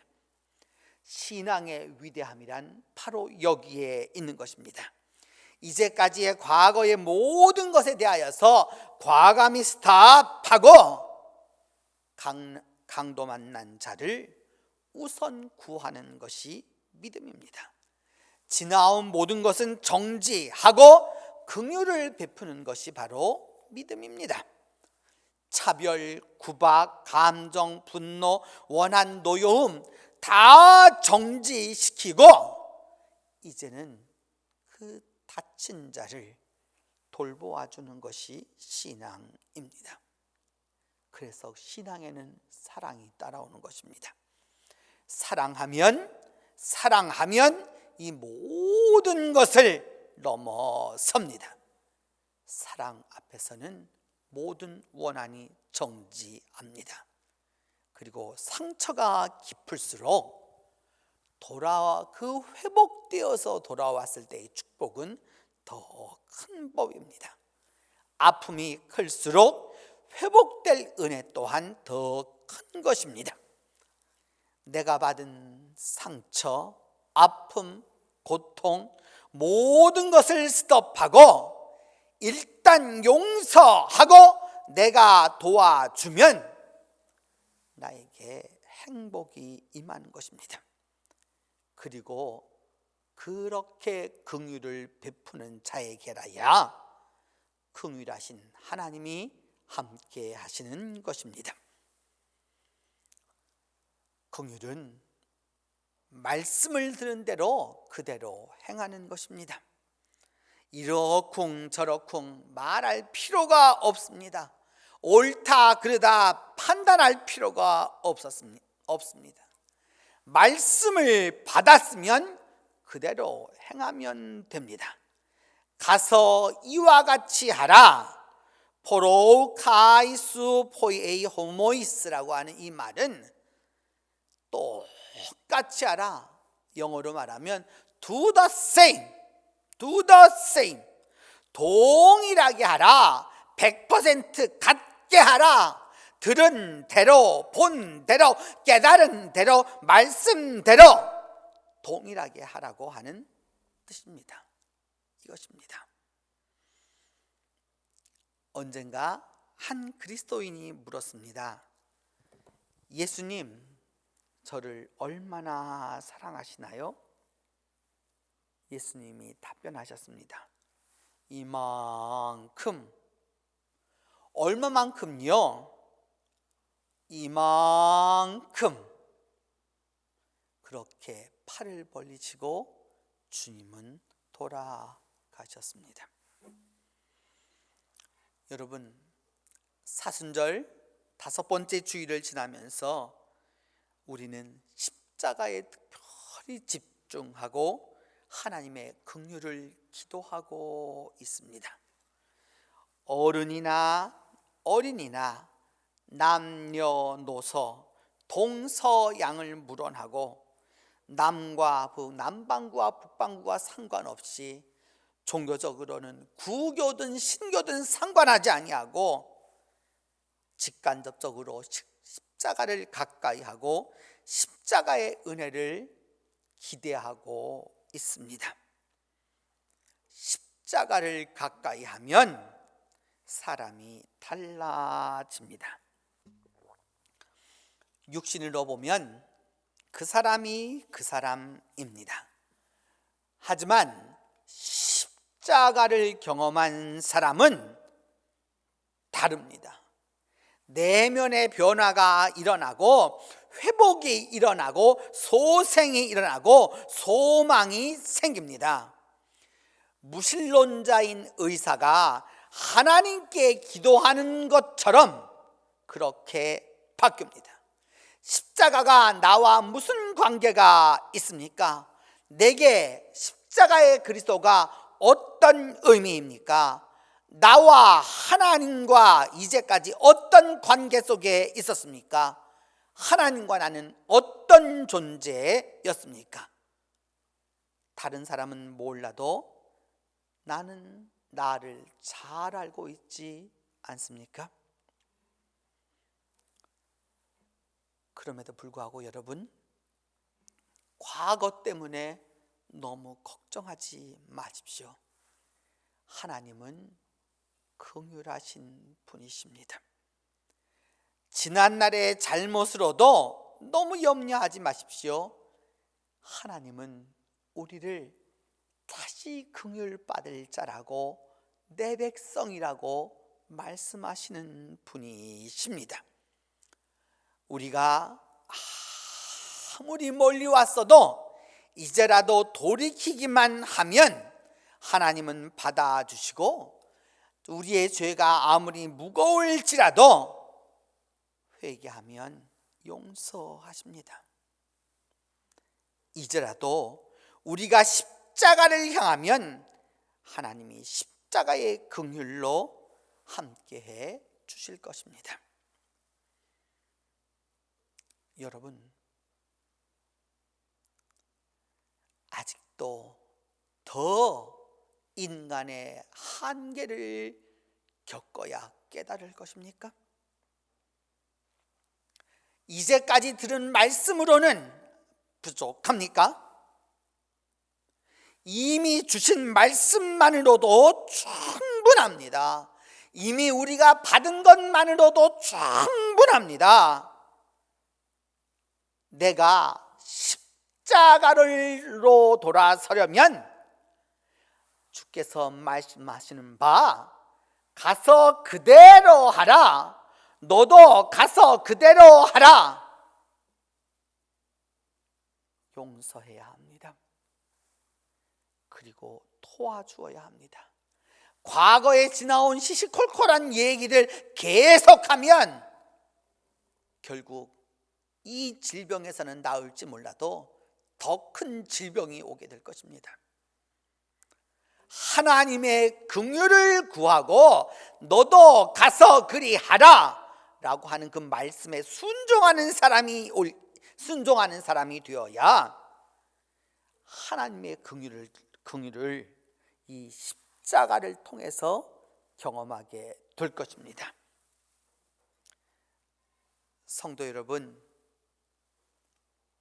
신앙의 위대함이란 바로 여기에 있는 것입니다. 이제까지의 과거의 모든 것에 대하여서 과감히 스탑하고 강도 만난 자를 우선 구하는 것이 믿음입니다. 지나온 모든 것은 정지하고 긍휼을 베푸는 것이 바로 믿음입니다. 차별, 구박, 감정, 분노, 원한, 노여움 다 정지시키고 이제는 그 다친 자를 돌보아주는 것이 신앙입니다. 그래서 신앙에는 사랑이 따라오는 것입니다. 사랑하면 이 모든 것을 넘어섭니다. 사랑 앞에서는 모든 원한이 정지합니다. 그리고 상처가 깊을수록 그 회복되어서 돌아왔을 때의 축복은 더 큰 법입니다. 아픔이 클수록 회복될 은혜 또한 더 큰 것입니다. 내가 받은 상처, 아픔, 고통 모든 것을 스톱하고 일단 용서하고 내가 도와주면 나에게 행복이 임하는 것입니다. 그리고 그렇게 긍휼을 베푸는 자에게라야 긍휼하신 하나님이 함께 하시는 것입니다. 긍휼은 말씀을 들은 대로 그대로 행하는 것입니다. 이러쿵 저러쿵 말할 필요가 없습니다. 옳다 그르다 판단할 필요가 없습니다. 말씀을 받았으면 그대로 행하면 됩니다. 가서 이와 같이 하라. 포로 카이수 포이에이 호모이스라고 하는 이 말은 똑같이 하라. 영어로 말하면 do the same. 동일하게 하라. 100% 같게 하라. 들은 대로, 본 대로, 깨달은 대로, 말씀대로 동일하게 하라고 하는 뜻입니다. 이것입니다. 언젠가 한 그리스도인이 물었습니다. 예수님, 저를 얼마나 사랑하시나요? 예수님이 답변하셨습니다. 이만큼. 얼마만큼요? 이만큼. 그렇게 팔을 벌리시고 주님은 돌아가셨습니다. 여러분, 사순절 5번째 주일을 지나면서 우리는 십자가에 특별히 집중하고 하나님의 긍휼을 기도하고 있습니다. 어른이나 어린이나 남녀노소 동서양을 물어나고 남과 북, 남반구와 북반구와 상관없이 종교적으로는 구교든 신교든 상관하지 아니하고 직간접적으로 십자가를 가까이 하고 십자가의 은혜를 기대하고 있습니다. 십자가를 가까이 하면 사람이 달라집니다. 육신으로 보면 그 사람이 그 사람입니다. 하지만 십자가를 경험한 사람은 다릅니다. 내면의 변화가 일어나고 회복이 일어나고 소생이 일어나고 소망이 생깁니다. 무신론자인 의사가 하나님께 기도하는 것처럼 그렇게 바뀝니다. 십자가가 나와 무슨 관계가 있습니까? 내게 십자가의 그리스도가 어떤 의미입니까? 나와 하나님과 이제까지 어떤 관계 속에 있었습니까? 하나님과 나는 어떤 존재였습니까? 다른 사람은 몰라도 나는 나를 잘 알고 있지 않습니까? 그럼에도 불구하고 여러분, 과거 때문에 너무 걱정하지 마십시오. 하나님은 긍휼하신 분이십니다. 지난날의 잘못으로도 너무 염려하지 마십시오. 하나님은 우리를 다시 긍휼받을 자라고 내 백성이라고 말씀하시는 분이십니다. 우리가 아무리 멀리 왔어도 이제라도 돌이키기만 하면 하나님은 받아주시고, 우리의 죄가 아무리 무거울지라도 회개하면 용서하십니다. 이제라도 우리가 십자가를 향하면 하나님이 십자가의 긍휼로 함께해 주실 것입니다. 여러분, 아직도 더 인간의 한계를 겪어야 깨달을 것입니까? 이제까지 들은 말씀으로는 부족합니까? 이미 주신 말씀만으로도 충분합니다. 이미 우리가 받은 것만으로도 충분합니다. 내가 십자가로 돌아서려면 주께서 말씀하시는 바 가서 그대로 하라, 너도 가서 그대로 하라, 용서해야 합니다. 그리고 도와주어야 합니다. 과거에 지나온 시시콜콜한 얘기를 계속하면 결국 이 질병에서는 나을지 몰라도 더 큰 질병이 오게 될 것입니다. 하나님의 긍휼을 구하고 너도 가서 그리하라 라고 하는 그 말씀에 순종하는 사람이 되어야 하나님의 긍휼을 이 십자가를 통해서 경험하게 될 것입니다. 성도 여러분,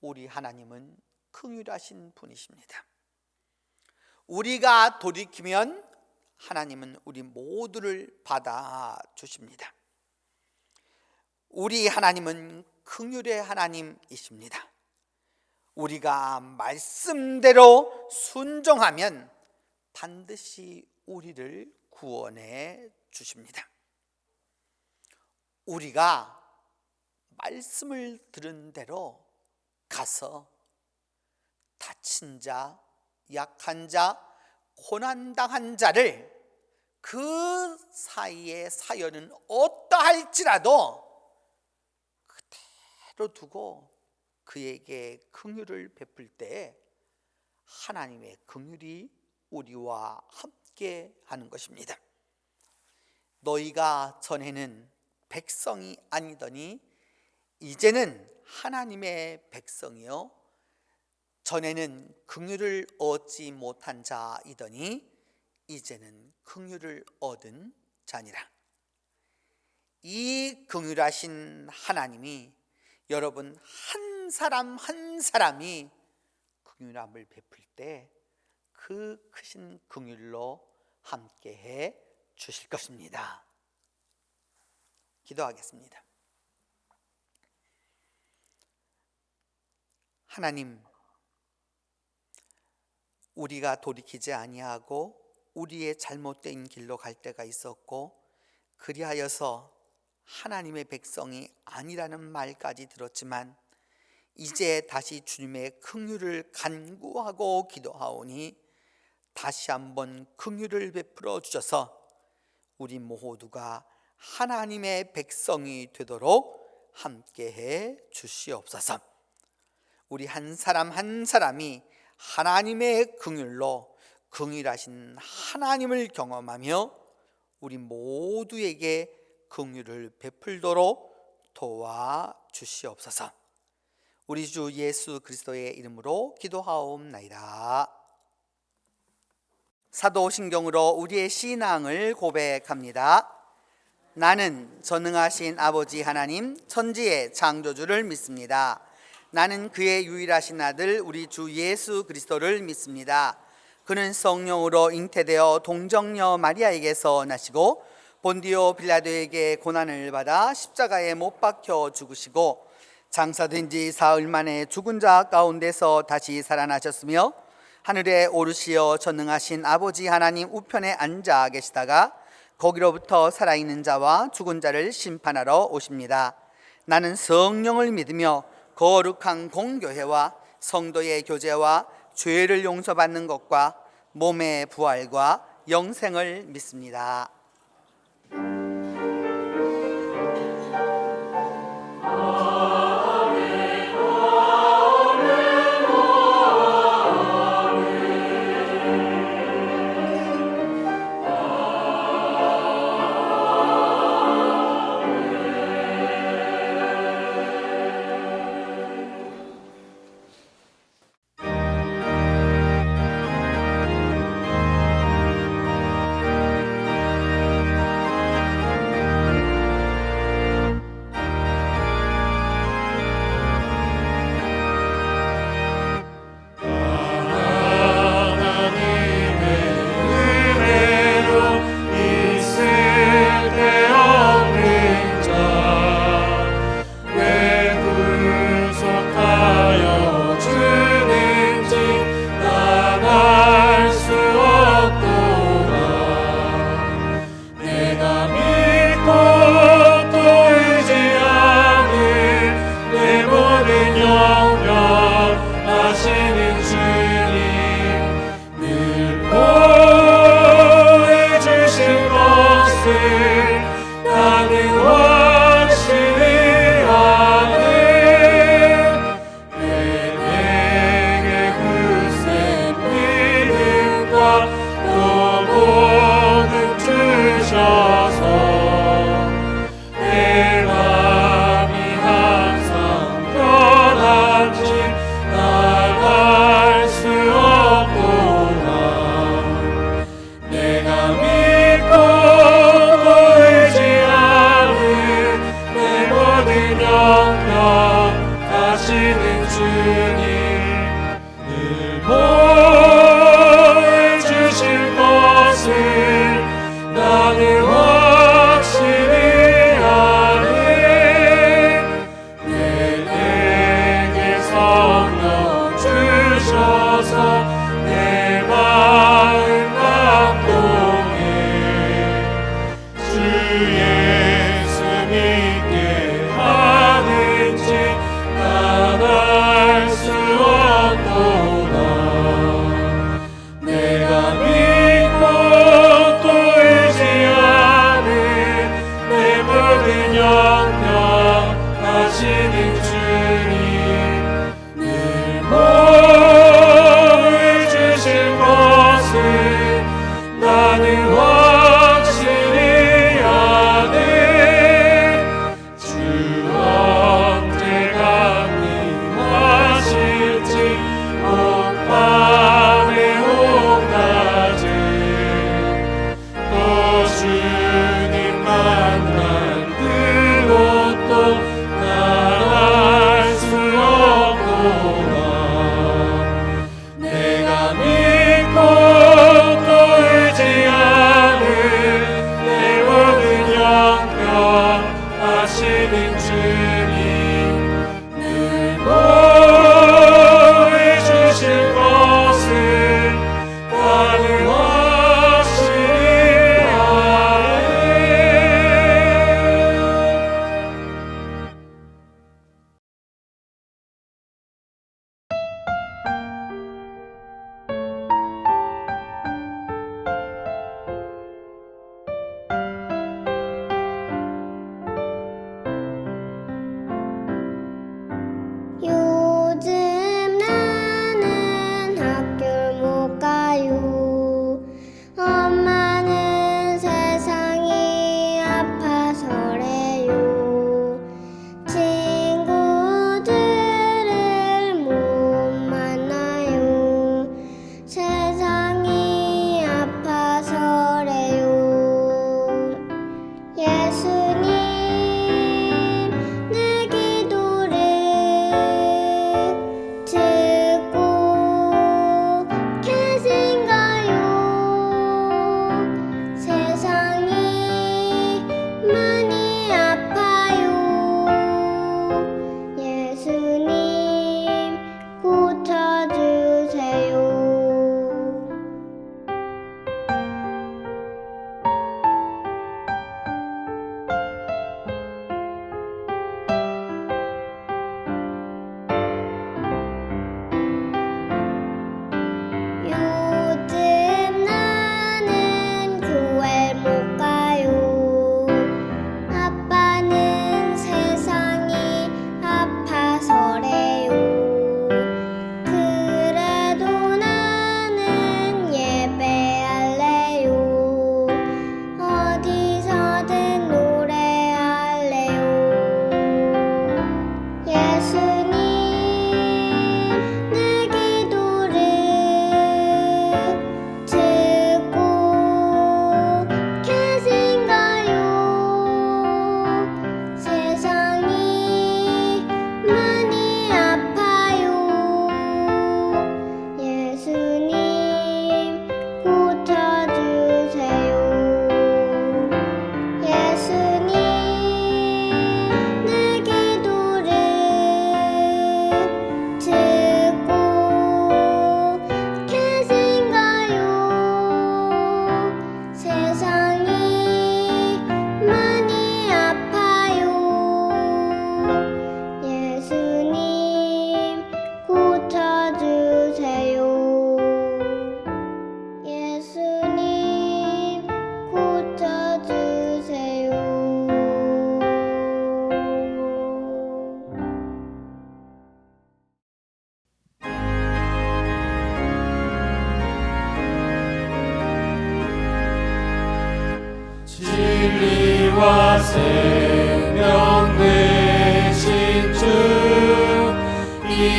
우리 하나님은 긍휼하신 분이십니다. 우리가 돌이키면 하나님은 우리 모두를 받아주십니다. 우리 하나님은 긍휼의 하나님이십니다. 우리가 말씀대로 순종하면 반드시 우리를 구원해 주십니다. 우리가 말씀을 들은 대로 가서 다친 자, 약한 자, 고난당한 자를 그 사이의 사연은 어떠할지라도 그대로 두고 그에게 긍휼을 베풀 때 하나님의 긍휼이 우리와 함께 하는 것입니다. 너희가 전에는 백성이 아니더니 이제는 하나님의 백성이요 전에는 긍휼을 얻지 못한 자이더니 이제는 긍휼을 얻은 자니라. 이 긍휼하신 하나님이 여러분 한 사람 한 사람이 긍휼함을 베풀 때 그 크신 긍휼로 함께해 주실 것입니다. 기도하겠습니다. 하나님, 우리가 돌이키지 아니하고 우리의 잘못된 길로 갈 때가 있었고 그리하여서 하나님의 백성이 아니라는 말까지 들었지만 이제 다시 주님의 긍휼을 간구하고 기도하오니 다시 한번 긍휼을 베풀어 주셔서 우리 모두가 하나님의 백성이 되도록 함께해 주시옵소서. 우리 한 사람 한 사람이 하나님의 긍휼로 긍휼하신 하나님을 경험하며 우리 모두에게 긍휼을 베풀도록 도와주시옵소서. 우리 주 예수 그리스도의 이름으로 기도하옵나이다. 사도신경으로 우리의 신앙을 고백합니다. 나는 전능하신 아버지 하나님 천지의 창조주를 믿습니다. 나는 그의 유일하신 아들 우리 주 예수 그리스도를 믿습니다. 그는 성령으로 잉태되어 동정녀 마리아에게서 나시고 본디오 빌라도에게 고난을 받아 십자가에 못 박혀 죽으시고 장사된 지 사흘 만에 죽은 자 가운데서 다시 살아나셨으며 하늘에 오르시어 전능하신 아버지 하나님 우편에 앉아 계시다가 거기로부터 살아있는 자와 죽은 자를 심판하러 오십니다. 나는 성령을 믿으며 거룩한 공교회와 성도의 교제와 죄를 용서받는 것과 몸의 부활과 영생을 믿습니다. 예수 믿게 하는지 나갈 수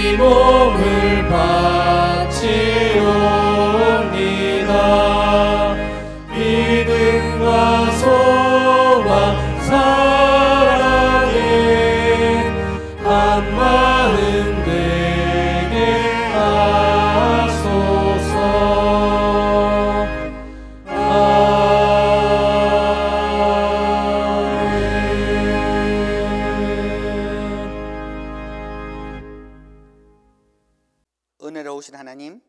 이 몸을 바치옵니다. 믿음과 소망 사랑에 한 마음 되게 하소서. 은혜로우신 하나님,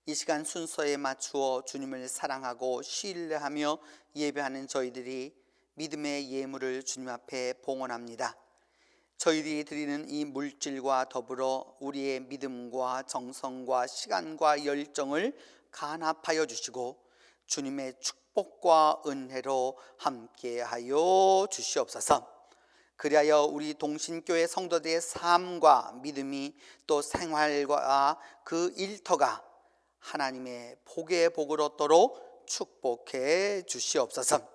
이 시간 순서에 맞추어 주님을 사랑하고 신뢰하며 예배하는 저희들이 믿음의 예물을 주님 앞에 봉헌합니다. 저희들이 드리는 이 물질과 더불어 우리의 믿음과 정성과 시간과 열정을 간합하여 주시고 주님의 축복과 은혜로 함께하여 주시옵소서. 그리하여 우리 동신교회 성도들의 삶과 믿음이 또 생활과 그 일터가 하나님의 복의 복을 얻도록 축복해 주시옵소서.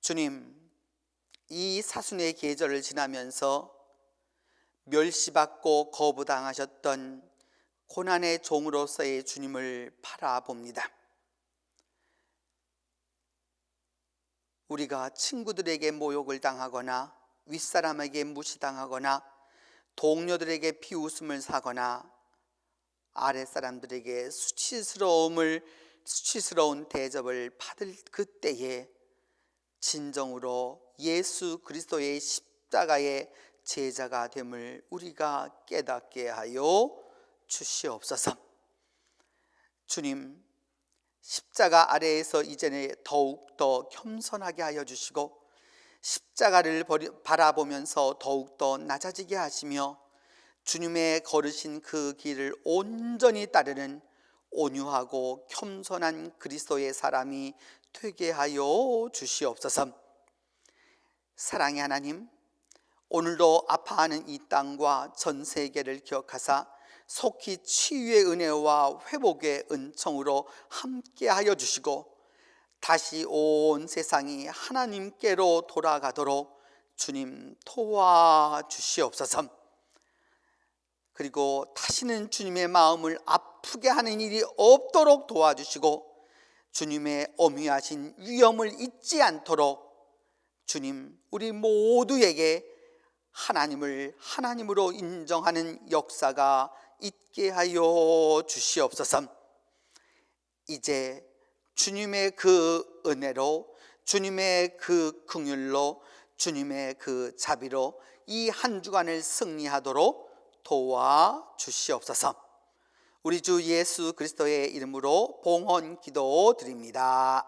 주님, 이 사순의 계절을 지나면서 멸시받고 거부당하셨던 고난의 종으로서의 주님을 바라봅니다. 우리가 친구들에게 모욕을 당하거나 윗사람에게 무시당하거나 동료들에게 비웃음을 사거나 아랫사람들에게 수치스러운 대접을 받을 그때에 진정으로 예수 그리스도의 십자가의 제자가 됨을 우리가 깨닫게 하여 주시옵소서. 주님, 십자가 아래에서 이제는 더욱더 겸손하게 하여 주시고 십자가를 바라보면서 더욱더 낮아지게 하시며 주님의 걸으신 그 길을 온전히 따르는 온유하고 겸손한 그리스도의 사람이 되게 하여 주시옵소서. 사랑의 하나님, 오늘도 아파하는 이 땅과 전 세계를 기억하사 속히 치유의 은혜와 회복의 은총으로 함께하여 주시고 다시 온 세상이 하나님께로 돌아가도록 주님 도와주시옵소서. 그리고 다시는 주님의 마음을 아프게 하는 일이 없도록 도와주시고 주님의 엄위하신 위엄을 잊지 않도록 주님, 우리 모두에게 하나님을 하나님으로 인정하는 역사가 있게 하여 주시옵소서. 이제 주님의 그 은혜로, 주님의 그 긍휼로, 주님의 그 자비로 이 한 주간을 승리하도록 도와주시옵소서. 우리 주 예수 그리스도의 이름으로 봉헌 기도드립니다.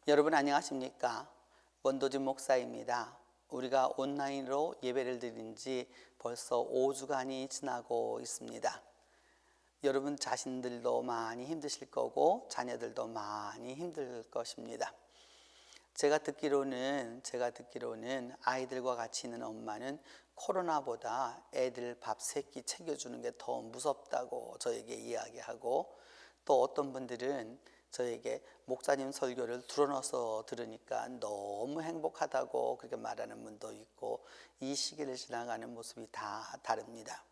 여러분 안녕하십니까? 원도진 목사입니다. 우리가 온라인으로 예배를 드린 지 벌써 5주간이 지나고 있습니다. 여러분 자신들도 많이 힘드실 거고 자녀들도 많이 힘들 것입니다. 제가 듣기로는 아이들과 같이 있는 엄마는 코로나보다 애들 밥 3끼 챙겨주는 게 더 무섭다고 저에게 이야기하고, 또 어떤 분들은 저에게 목사님 설교를 틀어넣어서 들으니까 너무 행복하다고 그렇게 말하는 분도 있고, 이 시기를 지나가는 모습이 다 다릅니다.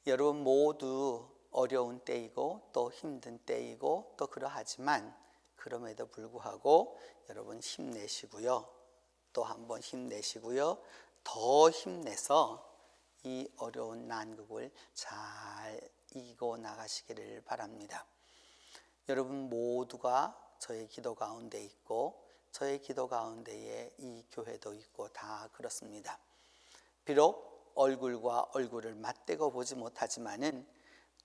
여러분 모두 어려운 때이고 또 힘든 때이고 또 그러하지만 그럼에도 불구하고 여러분 힘내시고요. 또 한번 힘내시고요. 더 힘내서 이 어려운 난국을 잘 이기고 나가시기를 바랍니다. 여러분 모두가 저의 기도 가운데 있고 저의 기도 가운데에 이 교회도 있고 다 그렇습니다. 비록 얼굴과 얼굴을 맞대고 보지 못하지만은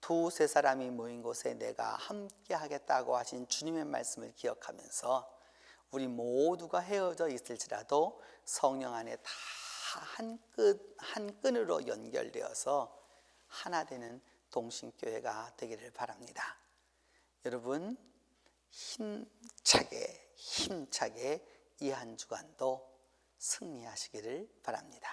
두세 사람이 모인 곳에 내가 함께 하겠다고 하신 주님의 말씀을 기억하면서 우리 모두가 헤어져 있을지라도 성령 안에 다 한 끈으로 연결되어서 하나 되는 동신교회가 되기를 바랍니다. 여러분 힘차게 이 한 주간도 승리하시기를 바랍니다.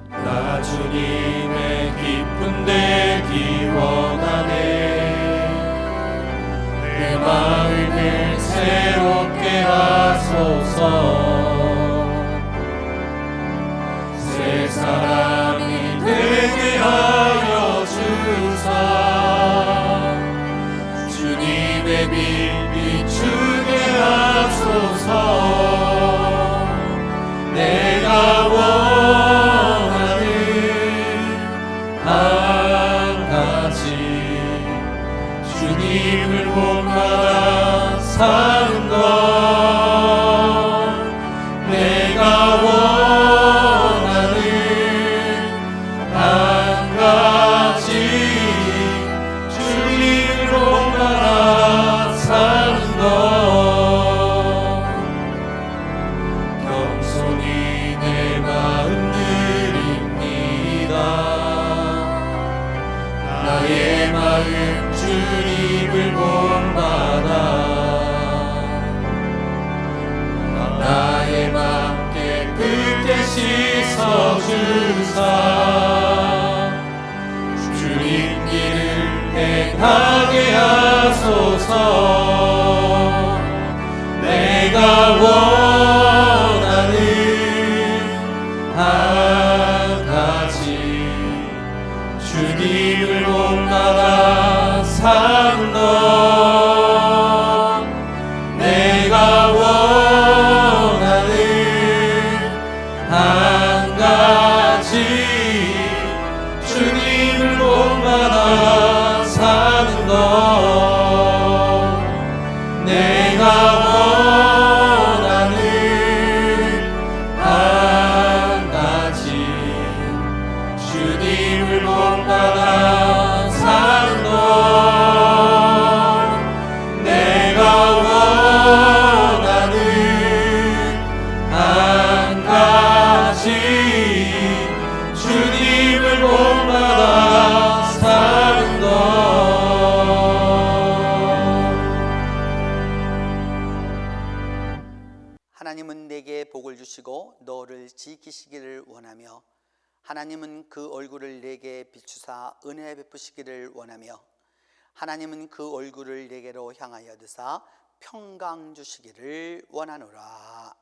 나 주님의 깊은 데 기원하네. 내 마음을 새롭게 하소서. 새 사람이 되게 하여 주사. 주님의 빛 비추게 하소서. 내가 원하는 한 가지 주님을 본받아 사는 것. 내가 원하는 한 가지 주님을 본받아 사는 것. 겸손히 내 마음 드립니다. 나의 마음 주님을 본받아. 나의 맘 깨끗게 씻어주사. 주님 길을 행하게 하소서. 내가 원하는 한 가지 주님을 본받아 사는 것. 내가 원하는 한 가지 주님을 본받아 사는 것. 내가 원하는 한 가지 주님을 본받아 사는 것. 내가 원하는 한 가지 주님을 본받아 사는 것. 하나님은 내게 복을 주시고 너를 지키시기를 원하며 하나님은 그 얼굴을 내게 비추사 은혜 베푸시기를 원하며 하나님은 그 얼굴을 내게로 향하여 드사 평강 주시기를 원하노라.